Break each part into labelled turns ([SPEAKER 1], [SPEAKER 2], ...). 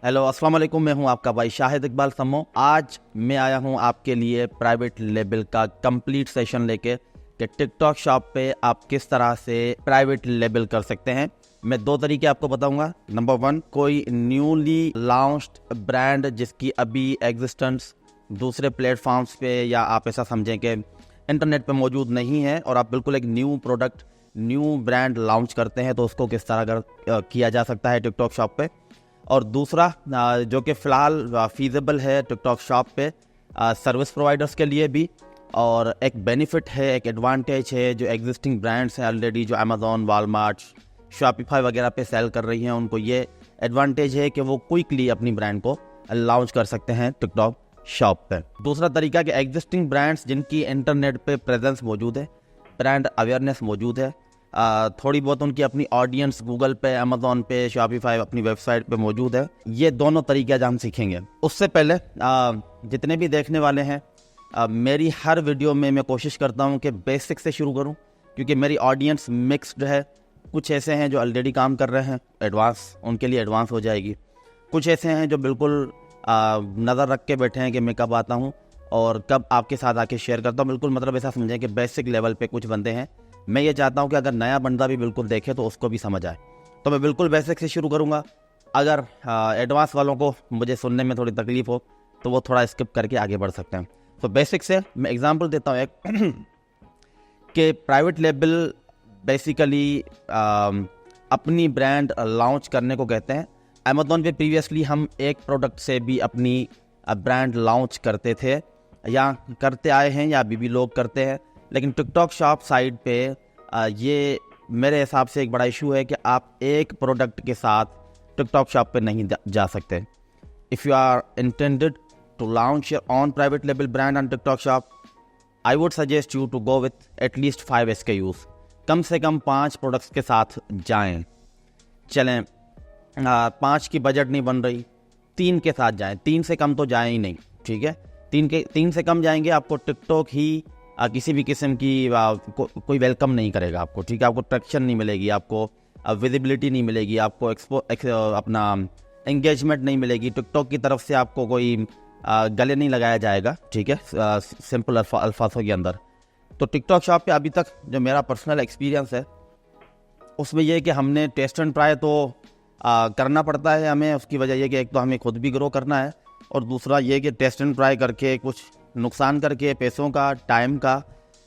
[SPEAKER 1] Hello अस्सलाम वालेकुम, मैं हूं आपका भाई शाहिद इकबाल सम्मो। आज मैं आया हूं आपके लिए प्राइवेट लेबल का कंप्लीट सेशन लेके कि टिकटॉक शॉप पे आप किस तरह से प्राइवेट लेबल कर सकते हैं। मैं दो तरीके आपको बताऊंगा। नंबर 1, कोई न्यूली लॉन्च्ड ब्रांड जिसकी अभी एग्जिस्टेंस दूसरे प्लेटफॉर्म्स पे या आप ऐसा समझें कि इंटरनेट पे मौजूद नहीं है और आप बिल्कुल एक new product, new brand launch करते हैं, तो उसको किस तरह किया जा सकता है टिकटॉक शॉप पे। और दूसरा जो कि फ़िलहाल फीजेबल है टिकटॉक शॉप पे सर्विस प्रोवाइडर्स के लिए भी, और एक बेनिफिट है, एक एडवांटेज है जो एग्जिस्टिंग ब्रांड्स हैं ऑलरेडी, जो अमेज़ॉन, वॉलमार्ट, शॉपिफाई वगैरह पे सेल कर रही हैं, उनको ये एडवांटेज है कि वो क्विकली अपनी ब्रांड को लॉन्च कर सकते हैं टिकटॉक शॉप पे। दूसरा तरीका कि एग्जिस्टिंग ब्रांड्स जिनकी इंटरनेट पे प्रेजेंस मौजूद है, ब्रांड अवेयरनेस मौजूद है, थोड़ी बहुत उनकी अपनी ऑडियंस गूगल पे, अमेज़ॉन पे, शॉपिफाई अपनी वेबसाइट पे मौजूद है। ये दोनों तरीके आज हम सीखेंगे। उससे पहले जितने भी देखने वाले हैं, मेरी हर वीडियो में मैं कोशिश करता हूँ कि बेसिक से शुरू करूँ, क्योंकि मेरी ऑडियंस मिक्स्ड है। कुछ ऐसे हैं जो ऑलरेडी काम कर रहे हैं एडवांस, उनके लिए एडवांस हो जाएगी। कुछ ऐसे हैं जो बिल्कुल नज़र रख के बैठे हैं कि मैं कब आता हूँ और कब आपके साथ आके शेयर करता हूँ। बिल्कुल मतलब ऐसा समझें कि बेसिक लेवल पे कुछ बंदे हैं। मैं ये चाहता हूँ कि अगर नया बंदा भी बिल्कुल देखे तो उसको भी समझ आए। तो मैं बिल्कुल बेसिक से शुरू करूँगा। अगर एडवांस वालों को मुझे सुनने में थोड़ी तकलीफ़ हो तो वो थोड़ा स्किप करके आगे बढ़ सकते हैं। तो बेसिक से मैं एग्जांपल देता हूँ एक कि प्राइवेट लेबल बेसिकली अपनी ब्रांड लॉन्च करने को कहते हैं। अमेज़ॉन पे प्रीवियसली हम एक प्रोडक्ट से भी अपनी ब्रांड लॉन्च करते थे या करते आए हैं या अभी भी लोग करते हैं, लेकिन टिकटॉक शॉप साइट पे ये मेरे हिसाब से एक बड़ा इशू है कि आप एक प्रोडक्ट के साथ टिकटॉक शॉप पे नहीं जा सकते। If you are intended to launch your own private label brand on TikTok shop, I would suggest you to go with at least 5 SKUs। कम से कम 5 प्रोडक्ट्स के साथ जाएं। चलें 5 की बजट नहीं बन रही, 3 के साथ जाएं। 3 से कम तो जाएं ही नहीं, ठीक है। 3 से कम जाएंगे आपको टिकटॉक ही किसी भी किस्म की कोई वेलकम नहीं करेगा आपको, ठीक है। आपको ट्रैक्शन नहीं मिलेगी, आपको विजिबिलिटी नहीं मिलेगी, आपको अपना एंगेजमेंट नहीं मिलेगी टिकटॉक की तरफ से, आपको कोई गले नहीं लगाया जाएगा, ठीक है, सिंपल अल्फाजों के अंदर। तो टिकटॉक शॉप पे अभी तक जो मेरा पर्सनल एक्सपीरियंस है उसमें यह है कि हमने टेस्ट एंड ट्राई तो करना पड़ता है हमें। उसकी वजह यह कि एक तो हमें खुद भी ग्रो करना है और दूसरा ये कि टेस्ट एंड ट्राई करके कुछ नुकसान करके पैसों का, टाइम का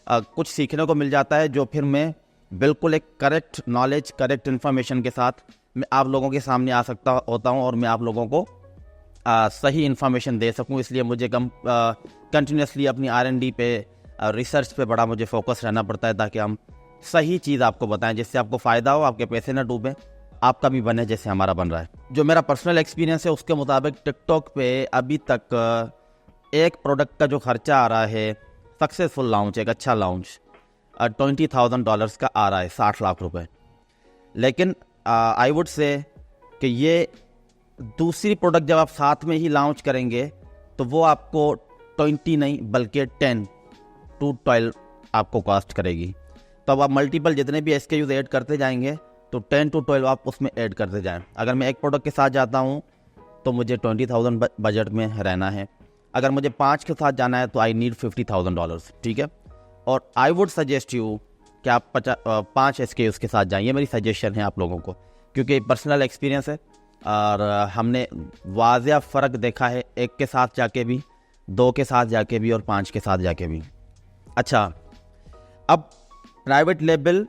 [SPEAKER 1] कुछ सीखने को मिल जाता है, जो फिर मैं बिल्कुल एक करेक्ट नॉलेज, करेक्ट इन्फॉर्मेशन के साथ मैं आप लोगों के सामने आ सकता होता हूँ और मैं आप लोगों को सही इन्फॉर्मेशन दे सकूँ। इसलिए मुझे कंटिन्यूसली अपनी R&D पे, रिसर्च पे बड़ा मुझे फोकस रहना पड़ता है, ताकि हम सही चीज़ आपको बताएं जिससे आपको फ़ायदा हो, आपके पैसे ना डूबें, आपका भी बने जैसे हमारा बन रहा है। जो मेरा पर्सनल एक्सपीरियंस है उसके मुताबिक टिकटॉक पे अभी तक एक प्रोडक्ट का जो खर्चा आ रहा है, सक्सेसफुल लॉन्च, एक अच्छा लॉन्च $20,000 का आ रहा है, 60 लाख रुपए। लेकिन आई वुड से कि ये दूसरी प्रोडक्ट जब आप साथ में ही लॉन्च करेंगे तो वो आपको 20 नहीं बल्कि 10 to 12 आपको कॉस्ट करेगी। तो अब आप मल्टीपल जितने भी SKUs ऐड करते जाएंगे तो 10 to 12 आप उसमें ऐड करते जाएं। अगर मैं एक प्रोडक्ट के साथ जाता हूँ तो मुझे 20,000 बजट में रहना है। अगर मुझे 5 के साथ जाना है तो आई नीड $50,000, ठीक है। और आई वुड सजेस्ट यू कि आप 5 SKUs के साथ जाएं। ये मेरी सजेशन है आप लोगों को, क्योंकि पर्सनल एक्सपीरियंस है और हमने वाज़िया फ़र्क देखा है, एक के साथ जाके भी, 2 के साथ जाके भी और 5 के साथ जाके भी। अच्छा, अब प्राइवेट लेबल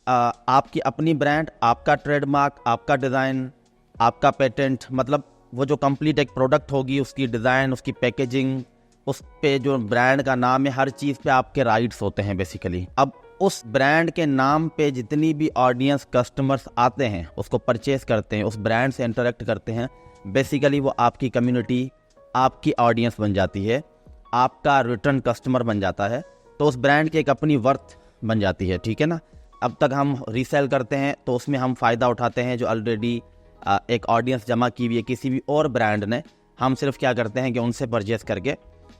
[SPEAKER 1] आपकी अपनी ब्रांड, आपका ट्रेडमार्क, आपका डिज़ाइन, आपका पेटेंट, मतलब वो जो कंप्लीट एक प्रोडक्ट होगी, उसकी डिज़ाइन, उसकी पैकेजिंग, उस पे जो ब्रांड का नाम है, हर चीज़ पे आपके राइट्स होते हैं बेसिकली। अब उस ब्रांड के नाम पे जितनी भी ऑडियंस, कस्टमर्स आते हैं, उसको परचेस करते हैं, उस ब्रांड से इंटरेक्ट करते हैं, बेसिकली वो आपकी कम्युनिटी, आपकी ऑडियंस बन जाती है, आपका रिटर्न कस्टमर बन जाता है। तो उस ब्रांड की एक अपनी वर्थ बन जाती है, ठीक है ना। अब तक हम रीसेल करते हैं तो उसमें हम फ़ायदा उठाते हैं जो ऑलरेडी एक ऑडियंस जमा की हुई है किसी भी और ब्रांड ने। हम सिर्फ क्या करते हैं कि उनसे परचेस करके,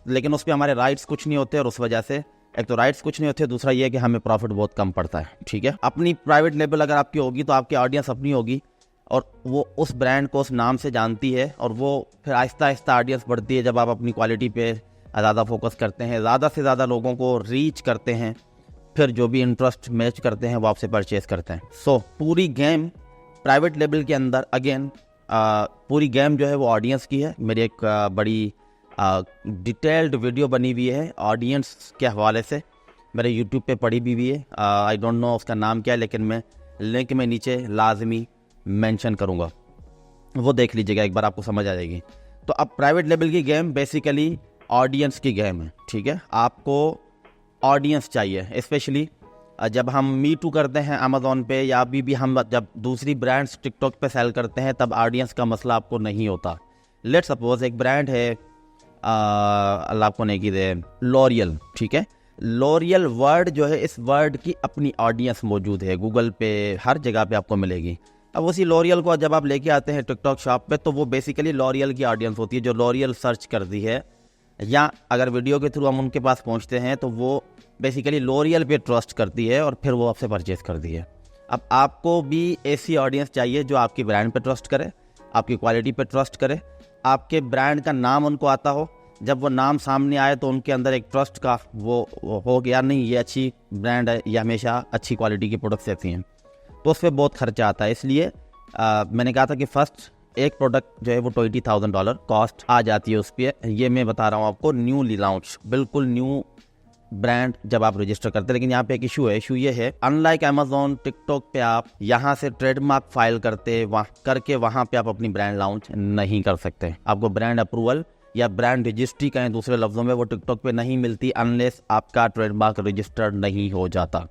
[SPEAKER 1] लेकिन उस पर हमारे राइट्स कुछ नहीं होते और उस वजह से एक तो राइट्स कुछ नहीं होते, दूसरा ये है कि हमें प्रॉफिट बहुत कम पड़ता है, ठीक है। अपनी प्राइवेट लेबल अगर आपकी होगी तो आपकी ऑडियंस अपनी होगी और वो उस ब्रांड को उस नाम से जानती है, और वो फिर आहिस्ता आहिस्ता ऑडियंस बढ़ती है जब आप अपनी क्वालिटी पे ज़्यादा फोकस करते हैं, ज़्यादा से ज़्यादा लोगों को रीच करते हैं, फिर जो भी इंटरेस्ट मैच करते हैं वो आपसे परचेज करते हैं। सो पूरी गेम प्राइवेट लेबल के अंदर अगेन पूरी गेम जो है वो ऑडियंस की है। मेरी एक बड़ी डिटेल्ड वीडियो बनी हुई है ऑडियंस के हवाले से, मेरे यूट्यूब पे पड़ी भी हुई है। आई डोंट नो उसका नाम क्या है, लेकिन मैं लिंक में नीचे लाजमी मेंशन करूँगा, वो देख लीजिएगा एक बार, आपको समझ आ जाएगी। तो अब प्राइवेट लेबल की गेम बेसिकली ऑडियंस की गेम है, ठीक है। आपको ऑडियंस चाहिए, स्पेशली जब हम मी टू करते हैं अमेज़ॉन पे, या अभी भी हम जब दूसरी ब्रांड्स टिकटॉक पे सेल करते हैं, तब ऑडियंस का मसला आपको नहीं होता। लेट सपोज एक ब्रांड है, अल्लाह आपको नहीं की दे, लॉरियल, ठीक है। लॉरियल वर्ड जो है, इस वर्ड की अपनी ऑडियंस मौजूद है, गूगल पे हर जगह पे आपको मिलेगी। अब उसी लॉरियल को जब आप लेके आते हैं टिकटॉक शॉप पे, तो वो बेसिकली लॉरियल की ऑडियंस होती है जो लॉरियल सर्च करती है, या अगर वीडियो के थ्रू हम उनके पास पहुंचते हैं तो वो बेसिकली लॉरियल पे ट्रस्ट करती है और फिर वो आपसे परचेज करती है। अब आपको भी ऐसी ऑडियंस चाहिए जो आपकी ब्रांड पे ट्रस्ट करे, आपकी क्वालिटी पे ट्रस्ट करे, आपके ब्रांड का नाम उनको आता हो। जब वो नाम सामने आए तो उनके अंदर एक ट्रस्ट का वो हो गया, नहीं ये अच्छी ब्रांड है, ये हमेशा अच्छी क्वालिटी की प्रोडक्ट्स रहती हैं, तो उस पर बहुत खर्चा आता है। इसलिए मैंने कहा था कि फर्स्ट एक प्रोडक्ट जो है वो $20,000 कॉस्ट आ जाती है उस पर। ये मैं बता रहा हूँ आपको न्यूली लॉन्च, बिल्कुल न्यू ब्रांड जब आप रजिस्टर करते हैं। लेकिन यहाँ पे एक इशू ये है, अनलाइक अमेज़ॉन, टिकटॉक पे आप यहाँ से ट्रेडमार्क फाइल करके वहाँ पे आप अपनी ब्रांड लॉन्च नहीं कर सकते। आपको ब्रांड अप्रूवल या ब्रांड रजिस्ट्री कहें दूसरे लफ्जों में, वो टिकटॉक पे नहीं मिलती अनलेस आपका ट्रेडमार्क रजिस्टर्ड नहीं हो जाता।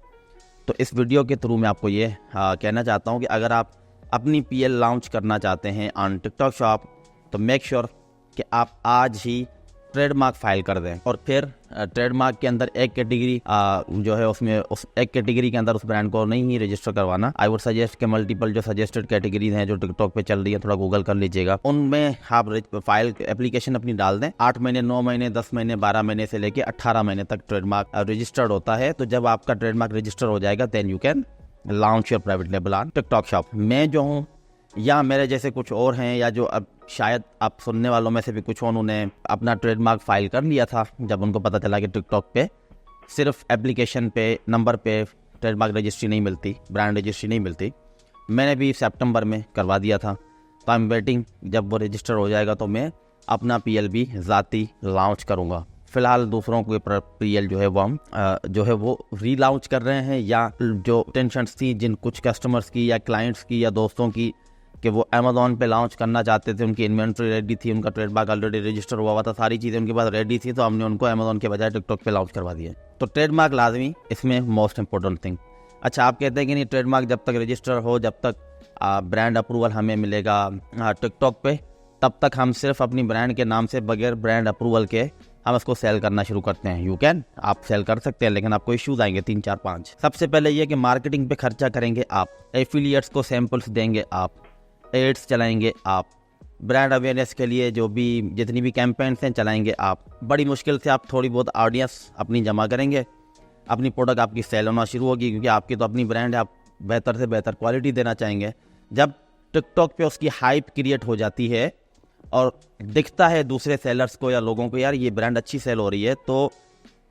[SPEAKER 1] तो इस वीडियो के थ्रू मैं आपको ये कहना चाहता हूँ कि अगर आप अपनी PL लॉन्च करना चाहते हैं ऑन टिकटॉक शॉप, तो मेक श्योर कि आप आज ही ट्रेडमार्क फाइल कर दें, और फिर ट्रेडमार्क के अंदर एक कैटेगरी जो है उसमें उस एक कैटेगरी के अंदर उस ब्रांड को नहीं ही रजिस्टर करवाना। आई वुड सजेस्ट कि मल्टीपल जो सजेस्टेड कैटेगरीज हैं जो टिकटॉक पे चल रही है, थोड़ा गूगल कर लीजिएगा, उनमें आप फाइल एप्लीकेशन अपनी डाल दें। 8 महीने, 9 महीने, 10 महीने, 12 महीने से लेके 18 महीने तक ट्रेडमार्क रजिस्टर्ड होता है। तो जब आपका ट्रेडमार्क रजिस्टर हो जाएगा, then you can launch your private label on TikTok shop. मैं जो हूँ, या मेरे जैसे कुछ और हैं, या जो अब शायद आप सुनने वालों में से भी कुछ उन्होंने अपना ट्रेडमार्क फाइल कर लिया था जब उनको पता चला कि टिकटॉक पे सिर्फ एप्लीकेशन पे नंबर पे ट्रेडमार्क रजिस्ट्री नहीं मिलती, ब्रांड रजिस्ट्री नहीं मिलती। मैंने भी सितंबर में करवा दिया था, तो आई एम वेटिंग, जब वो रजिस्टर हो जाएगा तो मैं अपना PL भी ज़ाती लॉन्च करूँगा। फिलहाल दूसरों को PL जो है वो हम जो है वो रीलॉन्च कर रहे हैं, या जो टेंशन्स थी जिन कुछ कस्टमर्स की या क्लाइंट्स की या दोस्तों की कि वो अमेज़ॉन पे लॉन्च करना चाहते थे, उनकी इन्वेंट्री रेडी थी, उनका ट्रेडमार्क ऑलरेडी रजिस्टर हुआ था, सारी चीज़ें उनके पास रेडी थी, तो हमने उनको अमेज़ॉन के बजाय टिकटॉक पे लॉन्च करवा दिया। तो ट्रेडमार्क लाजमी, इसमें मोस्ट इंपॉर्टेंट थिंग। अच्छा, आप कहते हैं कि नहीं ट्रेडमार्क जब तक रजिस्टर हो, जब तक ब्रांड अप्रूवल हमें मिलेगा टिकटॉक पे, तब तक हम सिर्फ अपनी ब्रांड के नाम से बगैर ब्रांड अप्रूवल के हम इसको सेल करना शुरू करते हैं। यू कैन, आप सेल कर सकते हैं, लेकिन आपको इश्यूज आएंगे 3, 4, 5। सबसे पहले ये कि मार्केटिंग पे खर्चा करेंगे आप, एफिलिएट्स को सैंपल्स देंगे आप, एड्स चलाएंगे आप, ब्रांड अवेयरनेस के लिए जो भी जितनी भी कैंपेन्स हैं चलाएंगे आप। बड़ी मुश्किल से आप थोड़ी बहुत ऑडियंस अपनी जमा करेंगे, अपनी प्रोडक्ट आपकी सेल होना शुरू होगी, क्योंकि आपकी तो अपनी ब्रांड है, आप बेहतर से बेहतर क्वालिटी देना चाहेंगे। जब टिकटॉक पे उसकी हाइप क्रिएट हो जाती है और दिखता है दूसरे सेलर्स को या लोगों को, यार ये ब्रांड अच्छी सेल हो रही है, तो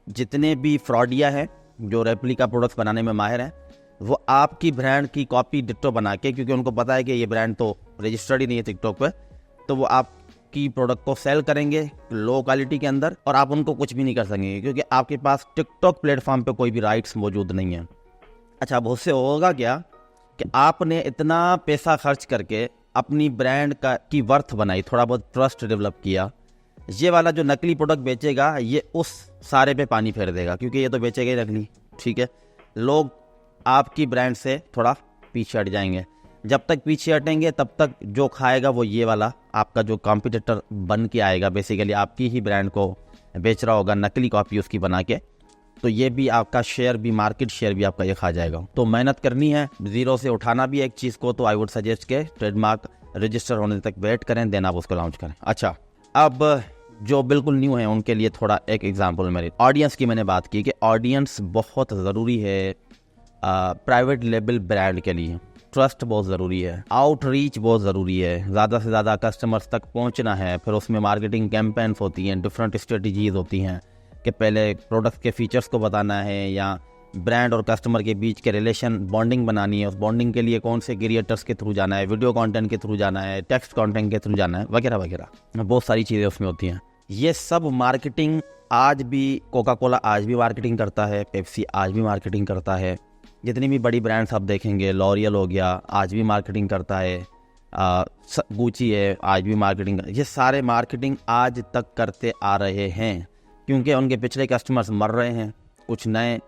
[SPEAKER 1] जितने भी फ्रॉडिया हैं जो रेप्लिका प्रोडक्ट्स बनाने में माहिर हैं, वो आपकी ब्रांड की कॉपी डिट्टो बना के, क्योंकि उनको पता है कि ये ब्रांड तो रजिस्टर्ड ही नहीं है टिकटॉक पे, तो वो आपकी प्रोडक्ट को सेल करेंगे लो क्वालिटी के अंदर, और आप उनको कुछ भी नहीं कर सकेंगे क्योंकि आपके पास टिकटॉक प्लेटफॉर्म पे कोई भी राइट्स मौजूद नहीं है। अच्छा, अब उससे होगा क्या कि आपने इतना पैसा खर्च करके अपनी ब्रांड की वर्थ बनाई, थोड़ा बहुत ट्रस्ट डेवलप किया, ये वाला जो नकली प्रोडक्ट बेचेगा ये उस सारे पे पानी फेर देगा, क्योंकि ये तो बेचेगा ही नकली, ठीक है। लोग आपकी ब्रांड से थोड़ा पीछे हट जाएंगे, जब तक पीछे हटेंगे तब तक जो खाएगा वो ये वाला आपका जो कॉम्पिटिटर बन के आएगा, बेसिकली आपकी ही ब्रांड को बेच रहा होगा नकली कॉपी उसकी बना के, तो ये भी आपका शेयर भी, मार्केट शेयर भी आपका ये खा जाएगा। तो मेहनत करनी है, जीरो से उठाना भी एक चीज़ को, तो आई वुड सजेस्ट के ट्रेडमार्क रजिस्टर होने तक वेट करें, देन आप उसको लॉन्च करें। अच्छा, अब जो बिल्कुल न्यू है उनके लिए थोड़ा एक एग्जांपल, मेरी ऑडियंस की मैंने बात की कि ऑडियंस बहुत ज़रूरी है प्राइवेट लेबल ब्रांड के लिए, ट्रस्ट बहुत ज़रूरी है, आउटरीच बहुत ज़रूरी है, ज़्यादा से ज़्यादा कस्टमर्स तक पहुंचना है। फिर उसमें मार्केटिंग कैंपेन्स होती हैं, डिफरेंट स्ट्रेटजीज होती हैं कि पहले प्रोडक्ट के फीचर्स को बताना है या ब्रांड और कस्टमर के बीच के रिलेशन बॉन्डिंग बनानी है। उस बॉन्डिंग के लिए कौन से क्रिएटर्स के थ्रू जाना है, वीडियो कंटेंट के थ्रू जाना है, टेक्स्ट कंटेंट के थ्रू जाना है, वगैरह वगैरह, बहुत सारी चीज़ें उसमें होती हैं। ये सब मार्केटिंग आज भी कोका कोला आज भी मार्केटिंग करता है, पेप्सी आज भी मार्केटिंग करता है, जितनी भी बड़ी ब्रांड्स आप देखेंगे, लॉरियल हो गया आज भी मार्केटिंग करता है, गुची है आज भी मार्केटिंग, ये सारे मार्केटिंग आज तक करते आ रहे हैं क्योंकि उनके पिछले कस्टमर्स मर रहे हैं, कुछ नए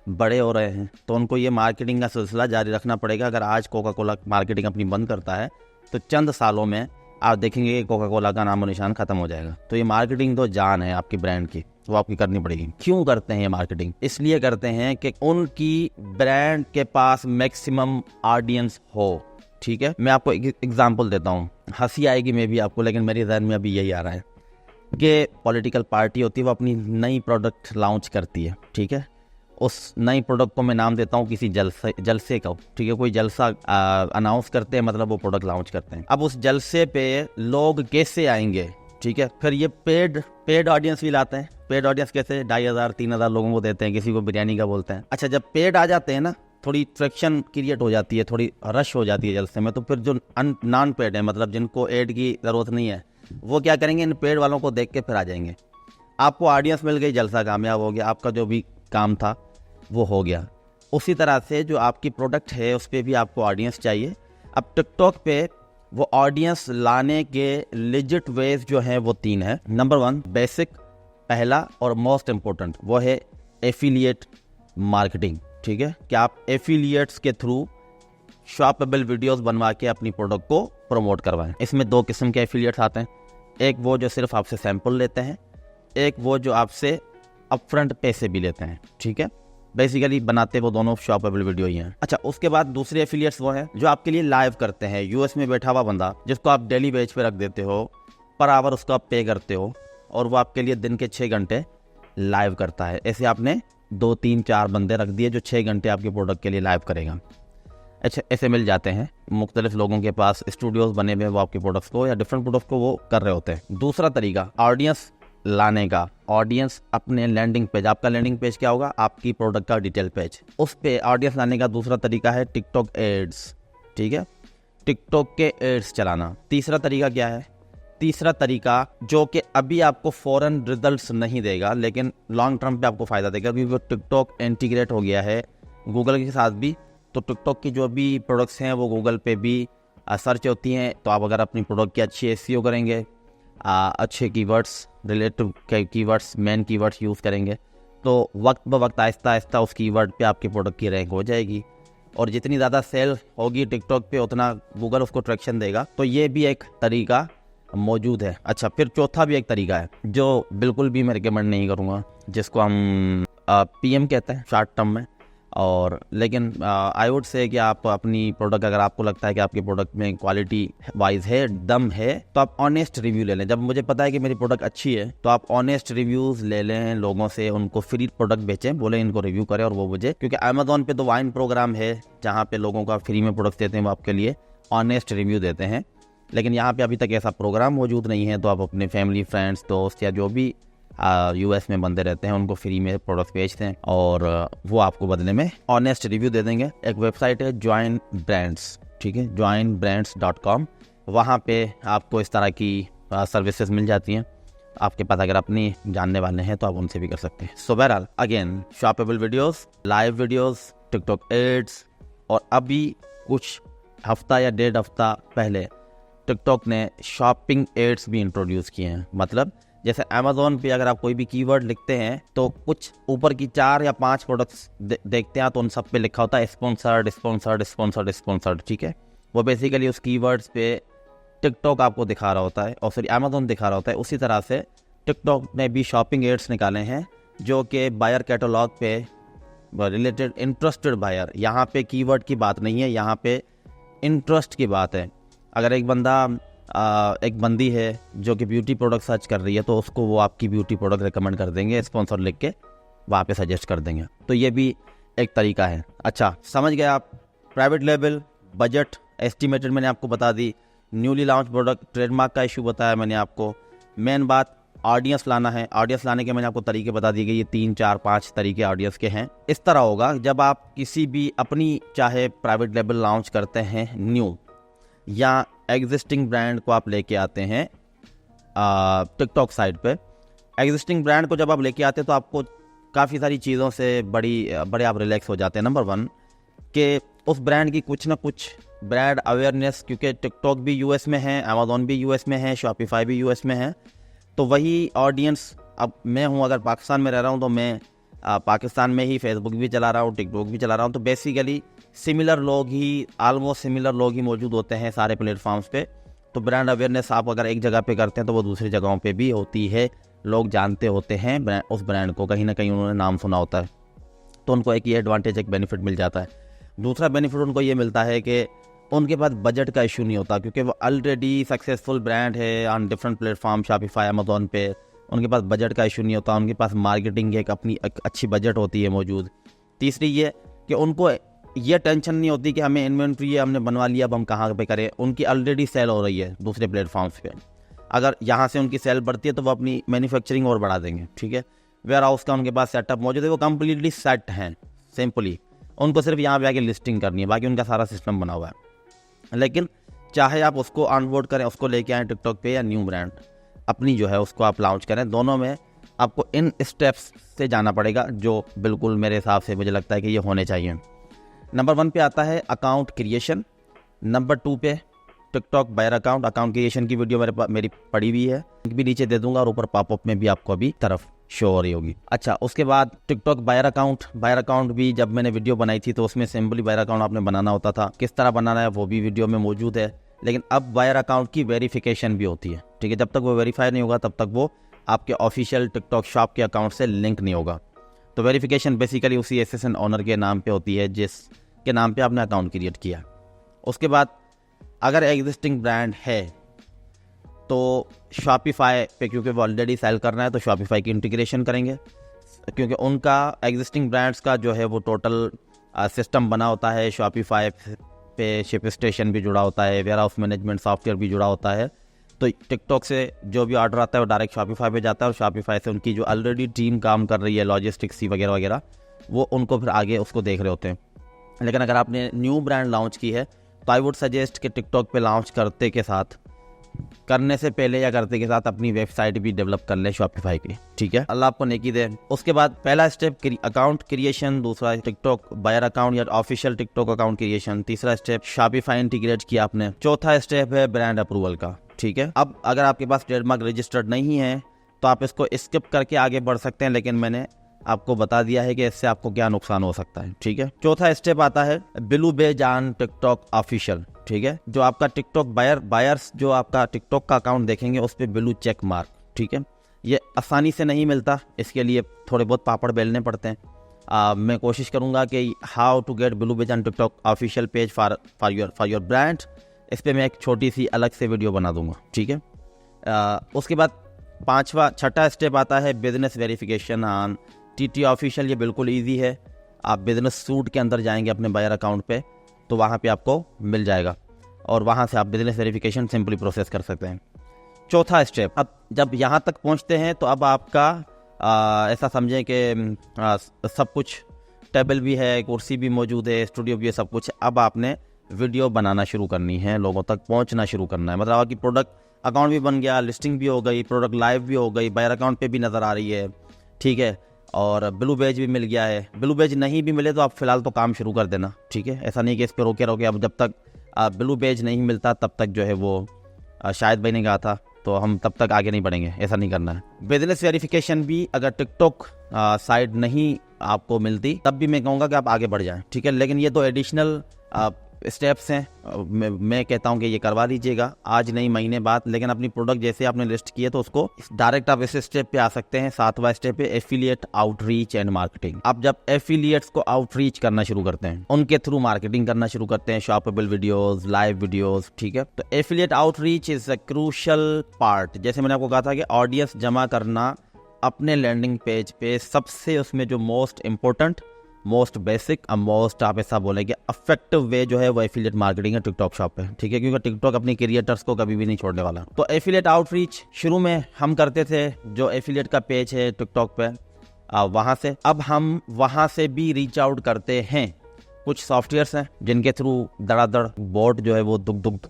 [SPEAKER 1] बड़े हो रहे हैं, तो उनको ये मार्केटिंग का सिलसिला जारी रखना पड़ेगा। अगर आज कोका कोला मार्केटिंग अपनी बंद करता है तो चंद सालों में आप देखेंगे कि कोका कोला का नामो निशान खत्म हो जाएगा। तो ये मार्केटिंग तो जान है आपकी ब्रांड की, वो आपकी करनी पड़ेगी। क्यों करते हैं ये मार्केटिंग? इसलिए करते हैं कि उनकी ब्रांड के पास मैक्सिमम ऑडियंस हो। ठीक है, मैं आपको एक एग्जांपल देता हूँ, हंसी आएगी मे भी आपको, लेकिन मेरे जहन में अभी यही आ रहा है कि पॉलिटिकल पार्टी होती है, वो अपनी नई प्रोडक्ट लॉन्च करती है। ठीक है, उस नई प्रोडक्ट को मैं नाम देता हूँ किसी जलसे का। ठीक है, कोई जलसा अनाउंस करते हैं, मतलब वो प्रोडक्ट लॉन्च करते हैं। अब उस जलसे पे लोग कैसे आएंगे? ठीक है, फिर ये पेड ऑडियंस भी लाते हैं। पेड ऑडियंस कैसे? 2500-3000 लोगों को देते हैं, किसी को बिरयानी का बोलते हैं। अच्छा, जब पेड आ जाते हैं ना, थोड़ी ट्रैक्शन क्रिएट हो जाती है, थोड़ी रश हो जाती है जलसे में, तो फिर जो नॉन पेड है, मतलब जिनको एड की ज़रूरत नहीं है, वो क्या करेंगे, इन पेड वालों को देख के फिर आ जाएंगे। आपको ऑडियंस मिल गई, जलसा कामयाब हो गया, आपका जो भी काम था वो हो गया। उसी तरह से जो आपकी प्रोडक्ट है उस पर भी आपको ऑडियंस चाहिए। अब टिकटॉक पे वो ऑडियंस लाने के लेजिट वेज जो हैं वो 3 है। नंबर 1 बेसिक, पहला और मोस्ट इम्पोर्टेंट, वो है एफिलिएट मार्केटिंग। ठीक है, कि आप एफिलिएट्स के थ्रू शॉपेबल वीडियोस बनवा के अपनी प्रोडक्ट को प्रमोट करवाएं। इसमें 2 किस्म के एफिलिएट्स आते हैं, एक वो जो सिर्फ आपसे सैंपल लेते हैं, एक वो जो आपसे अपफ्रंट पैसे भी लेते हैं। ठीक है, बेसिकली बनाते वो दोनों शॉपेबल वीडियो ही हैं। अच्छा, उसके बाद दूसरे एफिलिएट्स वो हैं जो आपके लिए लाइव करते हैं। यूएस में बैठा हुआ बंदा जिसको आप डेली वेज पे रख देते हो, पर आवर उसको आप पे करते हो, और वो आपके लिए दिन के 6 घंटे लाइव करता है। ऐसे आपने 2, 3, 4 बंदे रख दिए जो 6 घंटे आपके प्रोडक्ट के लिए लाइव करेगा। अच्छा, ऐसे मिल जाते हैं मुख्तलिफ लोगों के पास स्टूडियोज बने हुए, वो आपके प्रोडक्ट्स को या डिफरेंट प्रोडक्ट्स को वो कर रहे होते हैं। दूसरा तरीका ऑडियंस लाने का, ऑडियंस अपने लैंडिंग पेज, आपका लैंडिंग पेज क्या होगा, आपकी प्रोडक्ट का डिटेल पेज, उस पे ऑडियंस लाने का दूसरा तरीका है टिकटॉक एड्स। ठीक है, टिकटॉक के एड्स चलाना। तीसरा तरीका क्या है? तीसरा तरीका जो कि अभी आपको फॉरन रिजल्ट्स नहीं देगा, लेकिन लॉन्ग टर्म पे आपको फायदा देगा, क्योंकि टिकटॉक इंटीग्रेट हो गया है गूगल के साथ भी। तो टिकटॉक की जो भी प्रोडक्ट्स हैं वो गूगल पे भी सर्च होती हैं। तो आप अगर अपनी प्रोडक्ट की अच्छी एसईओ करेंगे, अच्छे keywords, relative keywords, main keywords use करेंगे, तो वक्त ब वक्त आहिस्ता आहिस्ता उस कीवर्ड पे आपकी प्रोडक्ट की रैंक हो जाएगी, और जितनी ज़्यादा सेल होगी टिकटॉक पे उतना गूगल उसको ट्रैक्शन देगा। तो ये भी एक तरीका मौजूद है। अच्छा, फिर चौथा भी एक तरीका है जो बिल्कुल भी मैं रिकमेंड नहीं करूँगा, जिसको हम PM कहते हैं शॉर्ट टर्म में, और लेकिन आई वुड से कि आप अपनी प्रोडक्ट, अगर आपको लगता है कि आपकी प्रोडक्ट में क्वालिटी वाइज है, दम है, तो आप ऑनेस्ट रिव्यू ले लें। जब मुझे पता है कि मेरी प्रोडक्ट अच्छी है तो आप ऑनेस्ट रिव्यूज़ ले लें लोगों से, उनको फ्री प्रोडक्ट बेचें, बोले इनको रिव्यू करें और वो मुझे, क्योंकि अमेजोन पे तो वाइन प्रोग्राम है जहाँ पे लोगों का फ्री में प्रोडक्ट देते हैं, वो आपके लिए ऑनेस्ट रिव्यू देते हैं। लेकिन यहाँ पे अभी तक ऐसा प्रोग्राम मौजूद नहीं है, तो आप अपने फैमिली, फ्रेंड्स, दोस्त या जो भी US में बंदे रहते हैं उनको फ्री में प्रोडक्ट बेचते हैं, और वो आपको बदले में ऑनेस्ट रिव्यू दे देंगे। एक वेबसाइट है जॉइन ब्रांड्स। ठीक है, joinbrands.com, वहाँ पे आपको इस तरह की सर्विसेज मिल जाती हैं। आपके पास अगर अपनी जानने वाले हैं तो आप उनसे भी कर सकते हैं। सो बहरहाल, again shoppable videos, live videos, TikTok ads, और अभी कुछ हफ्ता या 1.5 हफ्ता पहले टिकटॉक ने शॉपिंग एड्स भी इंट्रोड्यूस किए हैं। मतलब जैसे अमेजोन पे अगर आप कोई भी कीवर्ड लिखते हैं तो कुछ ऊपर की 4 या 5 प्रोडक्ट्स देखते हैं, तो उन सब पे लिखा होता है स्पॉन्सर्ड स्पॉन्सर्ड स्पॉन्सर्ड स्पॉन्सर्ड। ठीक है, वो बेसिकली उस कीवर्ड्स पे टिकटॉक आपको दिखा रहा होता है, और फिर अमेजोन दिखा रहा होता है। उसी तरह से टिकटॉक ने भी शॉपिंग एड्स निकाले हैं जो कि बायर कैटलॉग पे रिलेटेड इंटरेस्टेड बायर, यहाँ पे कीवर्ड की बात नहीं है, यहाँ पे इंटरेस्ट की बात है। अगर एक बंदी है जो कि ब्यूटी प्रोडक्ट सर्च कर रही है, तो उसको वो आपकी ब्यूटी प्रोडक्ट रिकमेंड कर देंगे, स्पॉन्सर लिख के वहाँ पे सजेस्ट कर देंगे। तो ये भी एक तरीका है। अच्छा, समझ गए आप? प्राइवेट लेबल, बजट एस्टिमेटेड मैंने आपको बता दी, न्यूली लॉन्च प्रोडक्ट, ट्रेडमार्क का इशू बताया मैंने आपको। मेन बात ऑडियंस लाना है। ऑडियंस लाने के मैंने आपको तरीके बता दिए कि ये 3 4 5 तरीके ऑडियंस के हैं। इस तरह होगा जब आप किसी भी अपनी चाहे प्राइवेट लेबल लॉन्च करते हैं न्यू, या एग्जिस्टिंग ब्रांड को आप लेके आते हैं टिकटॉक साइट पे। एग्जिस्टिंग ब्रांड को जब आप लेके आते हैं तो आपको काफ़ी सारी चीज़ों से बड़े आप रिलैक्स हो जाते हैं। नंबर 1 कि उस ब्रांड की कुछ ना कुछ ब्रांड अवेयरनेस, क्योंकि टिकटॉक भी यूएस में है, अमेज़ॉन भी यूएस में है, शॉपिफाई भी यूएस में है, तो वही ऑडियंस। अब मैं हूँ, अगर पाकिस्तान में रह रहा हूँ तो मैं पाकिस्तान में ही फेसबुक भी चला रहा हूँ, टिकटॉक भी चला रहा हूँ, तो बेसिकली सिमिलर लोग ही, ऑलमोस्ट सिमिलर लोग ही मौजूद होते हैं सारे प्लेटफॉर्म्स पे। तो ब्रांड अवेयरनेस आप अगर एक जगह पे करते हैं तो वो दूसरी जगहों पे भी होती है, लोग जानते होते हैं उस ब्रांड को, कहीं ना कहीं उन्होंने नाम सुना होता है, तो उनको एक ये एडवांटेज, एक बेनिफिट मिल जाता है। दूसरा बेनिफिट उनको ये मिलता है कि उनके पास बजट का इशू नहीं होता, क्योंकि वो ऑलरेडी सक्सेसफुल ब्रांड है on different platform, Shopify, Amazon पे। उनके पास बजट का इशू नहीं होता, उनके पास मार्केटिंग की एक अपनी अच्छी बजट होती है मौजूद। तीसरी ये कि उनको ये टेंशन नहीं होती कि हमें इन्वेंट्री है, हमने बनवा लिया, अब हम कहाँ पे करें। उनकी ऑलरेडी सेल हो रही है दूसरे प्लेटफॉर्म्स पे। अगर यहाँ से उनकी सेल बढ़ती है तो वो अपनी मैन्युफैक्चरिंग और बढ़ा देंगे, ठीक है। वेयर हाउस का उनके पास सेटअप मौजूद है, वो कम्प्लीटली सेट हैं सिंपली। उनको सिर्फ यहाँ पे आके लिस्टिंग करनी है, बाकी उनका सारा सिस्टम बना हुआ है। लेकिन चाहे आप उसको ऑनबोर्ड करें, उसको लेके आएँ टिकटॉक पे, या न्यू ब्रांड अपनी जो है उसको आप लॉन्च करें, दोनों में आपको इन स्टेप्स से जाना पड़ेगा, जो बिल्कुल मेरे हिसाब से मुझे लगता है कि ये होने चाहिए। नंबर 1 पे आता है अकाउंट क्रिएशन। नंबर 2 पे टिकटॉक बायर अकाउंट क्रिएशन की वीडियो मेरी पड़ी हुई है, लिंक भी नीचे दे दूंगा, और ऊपर पॉपअप में भी आपको अभी तरफ शो हो रही होगी। अच्छा, उसके बाद टिकटॉक बायर अकाउंट भी जब मैंने वीडियो बनाई थी तो उसमें सिंपली बायर अकाउंट आपने बनाना होता था। किस तरह बनाना है वो भी वीडियो में मौजूद है। लेकिन अब बायर अकाउंट की वेरिफिकेशन भी होती है, ठीक है। जब तक वो वेरीफाई नहीं होगा तब तक वो आपके ऑफिशियल टिकटॉक शॉप के अकाउंट से लिंक नहीं होगा। तो वेरिफिकेशन बेसिकली उसी एसएसएन ओनर के नाम पे होती है जिसके नाम पे आपने अकाउंट क्रिएट किया। उसके बाद अगर एग्जिस्टिंग ब्रांड है तो शॉपिफाई पे, क्योंकि वो ऑलरेडी सेल करना है, तो शॉपिफाई की इंटीग्रेशन करेंगे, क्योंकि उनका एग्जिस्टिंग ब्रांड्स का जो है वो टोटल सिस्टम बना होता है। शॉपिफाई पे शिप स्टेशन भी जुड़ा होता है, वेयर हाउस मैनेजमेंट सॉफ्टवेयर भी जुड़ा होता है। तो टिकटॉक से जो भी ऑर्डर आता है वो डायरेक्ट शॉपिफाई पे जाता है, और शॉपिफाई से उनकी जो ऑलरेडी टीम काम कर रही है लॉजिस्टिक्स वगैरह वगैरह, वो उनको फिर आगे उसको देख रहे होते हैं। लेकिन अगर आपने न्यू ब्रांड लॉन्च की है तो आई वुड सजेस्ट कि टिकटॉक पे लॉन्च करने से पहले या करते के साथ अपनी वेबसाइट भी डेवलप कर ले शॉपिफाई की, ठीक है। अल्लाह आपको नेकी दे। उसके बाद पहला स्टेप अकाउंट क्रिएशन, दूसरा टिकटॉक बायर अकाउंट या ऑफिशियल टिकटॉक अकाउंट क्रिएशन, तीसरा स्टेप शॉपिफाई इंटीग्रेट किया आपने, चौथा स्टेप है ब्रांड अप्रूवल का, ठीक है। अब अगर आपके पास ट्रेडमार्क रजिस्टर्ड नहीं है तो आप इसको स्किप करके आगे बढ़ सकते हैं, लेकिन मैंने आपको बता दिया है कि इससे आपको क्या नुकसान हो सकता है, ठीक है। चौथा स्टेप आता है blue badge on TikTok official, ठीक है। जो आपका टिकटॉक बायर्स जो आपका टिकटॉक का अकाउंट देखेंगे उस पर ब्लू चेक मार्क, ठीक है। ये आसानी से नहीं मिलता, इसके लिए थोड़े बहुत पापड़ बेलने पड़ते हैं। मैं कोशिश करूंगा कि how to get blue badge on TikTok official page for your brand, इस पर मैं एक छोटी सी अलग से वीडियो बना दूंगा, ठीक है। उसके बाद छठा स्टेप आता है business verification on TT official. ये बिल्कुल इजी है, आप बिजनेस सूट के अंदर जाएंगे अपने बायर अकाउंट पे, तो वहाँ पे आपको मिल जाएगा, और वहाँ से आप बिजनेस वेरिफिकेशन सिंपली प्रोसेस कर सकते हैं। चौथा स्टेप, अब जब यहाँ तक पहुँचते हैं तो अब आपका ऐसा समझें कि सब कुछ टेबल भी है, कुर्सी भी मौजूद है, स्टूडियो भी है, सब कुछ। अब आपने वीडियो बनाना शुरू करनी है, लोगों तक पहुँचना शुरू करना है। मतलब आपकी प्रोडक्ट अकाउंट भी बन गया, लिस्टिंग भी हो गई, प्रोडक्ट लाइव भी हो गई, बायर अकाउंट पे भी नज़र आ रही है, ठीक है, और ब्लू बेज भी मिल गया है। ब्लू बेज नहीं भी मिले तो आप फिलहाल तो काम शुरू कर देना, ठीक है। ऐसा नहीं कि इस पर रोके रहोगे। अब जब तक ब्लू बेज नहीं मिलता तब तक जो है वो शायद भाई ने कहा था, तो हम तब तक आगे नहीं बढ़ेंगे, ऐसा नहीं करना है। बिजनेस वेरिफिकेशन भी अगर टिकटॉक साइट नहीं आपको मिलती तब भी मैं कहूँगा कि आप आगे बढ़ जाएं, ठीक है। लेकिन ये तो एडिशनल स्टेप्स हैं, मैं कहता हूं कि ये करवा लीजिएगा, आज नहीं महीने बाद। लेकिन अपनी प्रोडक्ट जैसे आपने लिस्ट किए तो उसको डायरेक्ट आप इस स्टेप पे आ सकते हैं। 7वां स्टेप है एफिलिएट आउटरीच एंड मार्केटिंग। आप जब एफिलिएट्स को आउटरीच करना शुरू करते हैं, उनके थ्रू मार्केटिंग करना शुरू करते हैं, शॉपेबल वीडियोस, लाइव वीडियोस, ठीक है। तो affiliate outreach is a crucial part. जैसे मैंने आपको कहा था कि ऑडियंस जमा करना अपने लैंडिंग पेज पे सबसे उसमें जो मोस्ट इम्पोर्टेंट मोस्ट बेसिक और मोस्ट आप ऐसा बोलेंगे इफेक्टिव वे जो है वो एफिलिएट मार्केटिंग है टिकटॉक शॉप पे, ठीक है, क्योंकि टिकटॉक अपनी क्रिएटर्स को कभी भी नहीं छोड़ने वाला। तो एफिलिएट आउटरीच शुरू में हम करते थे, जो एफिलिएट का पेज है टिकटॉक पे वहाँ से। अब हम वहाँ से भी रीच आउट करते हैं। कुछ सॉफ्टवेयर्स हैं जिनके थ्रू धड़ाधड़ बोट जो है वो दुक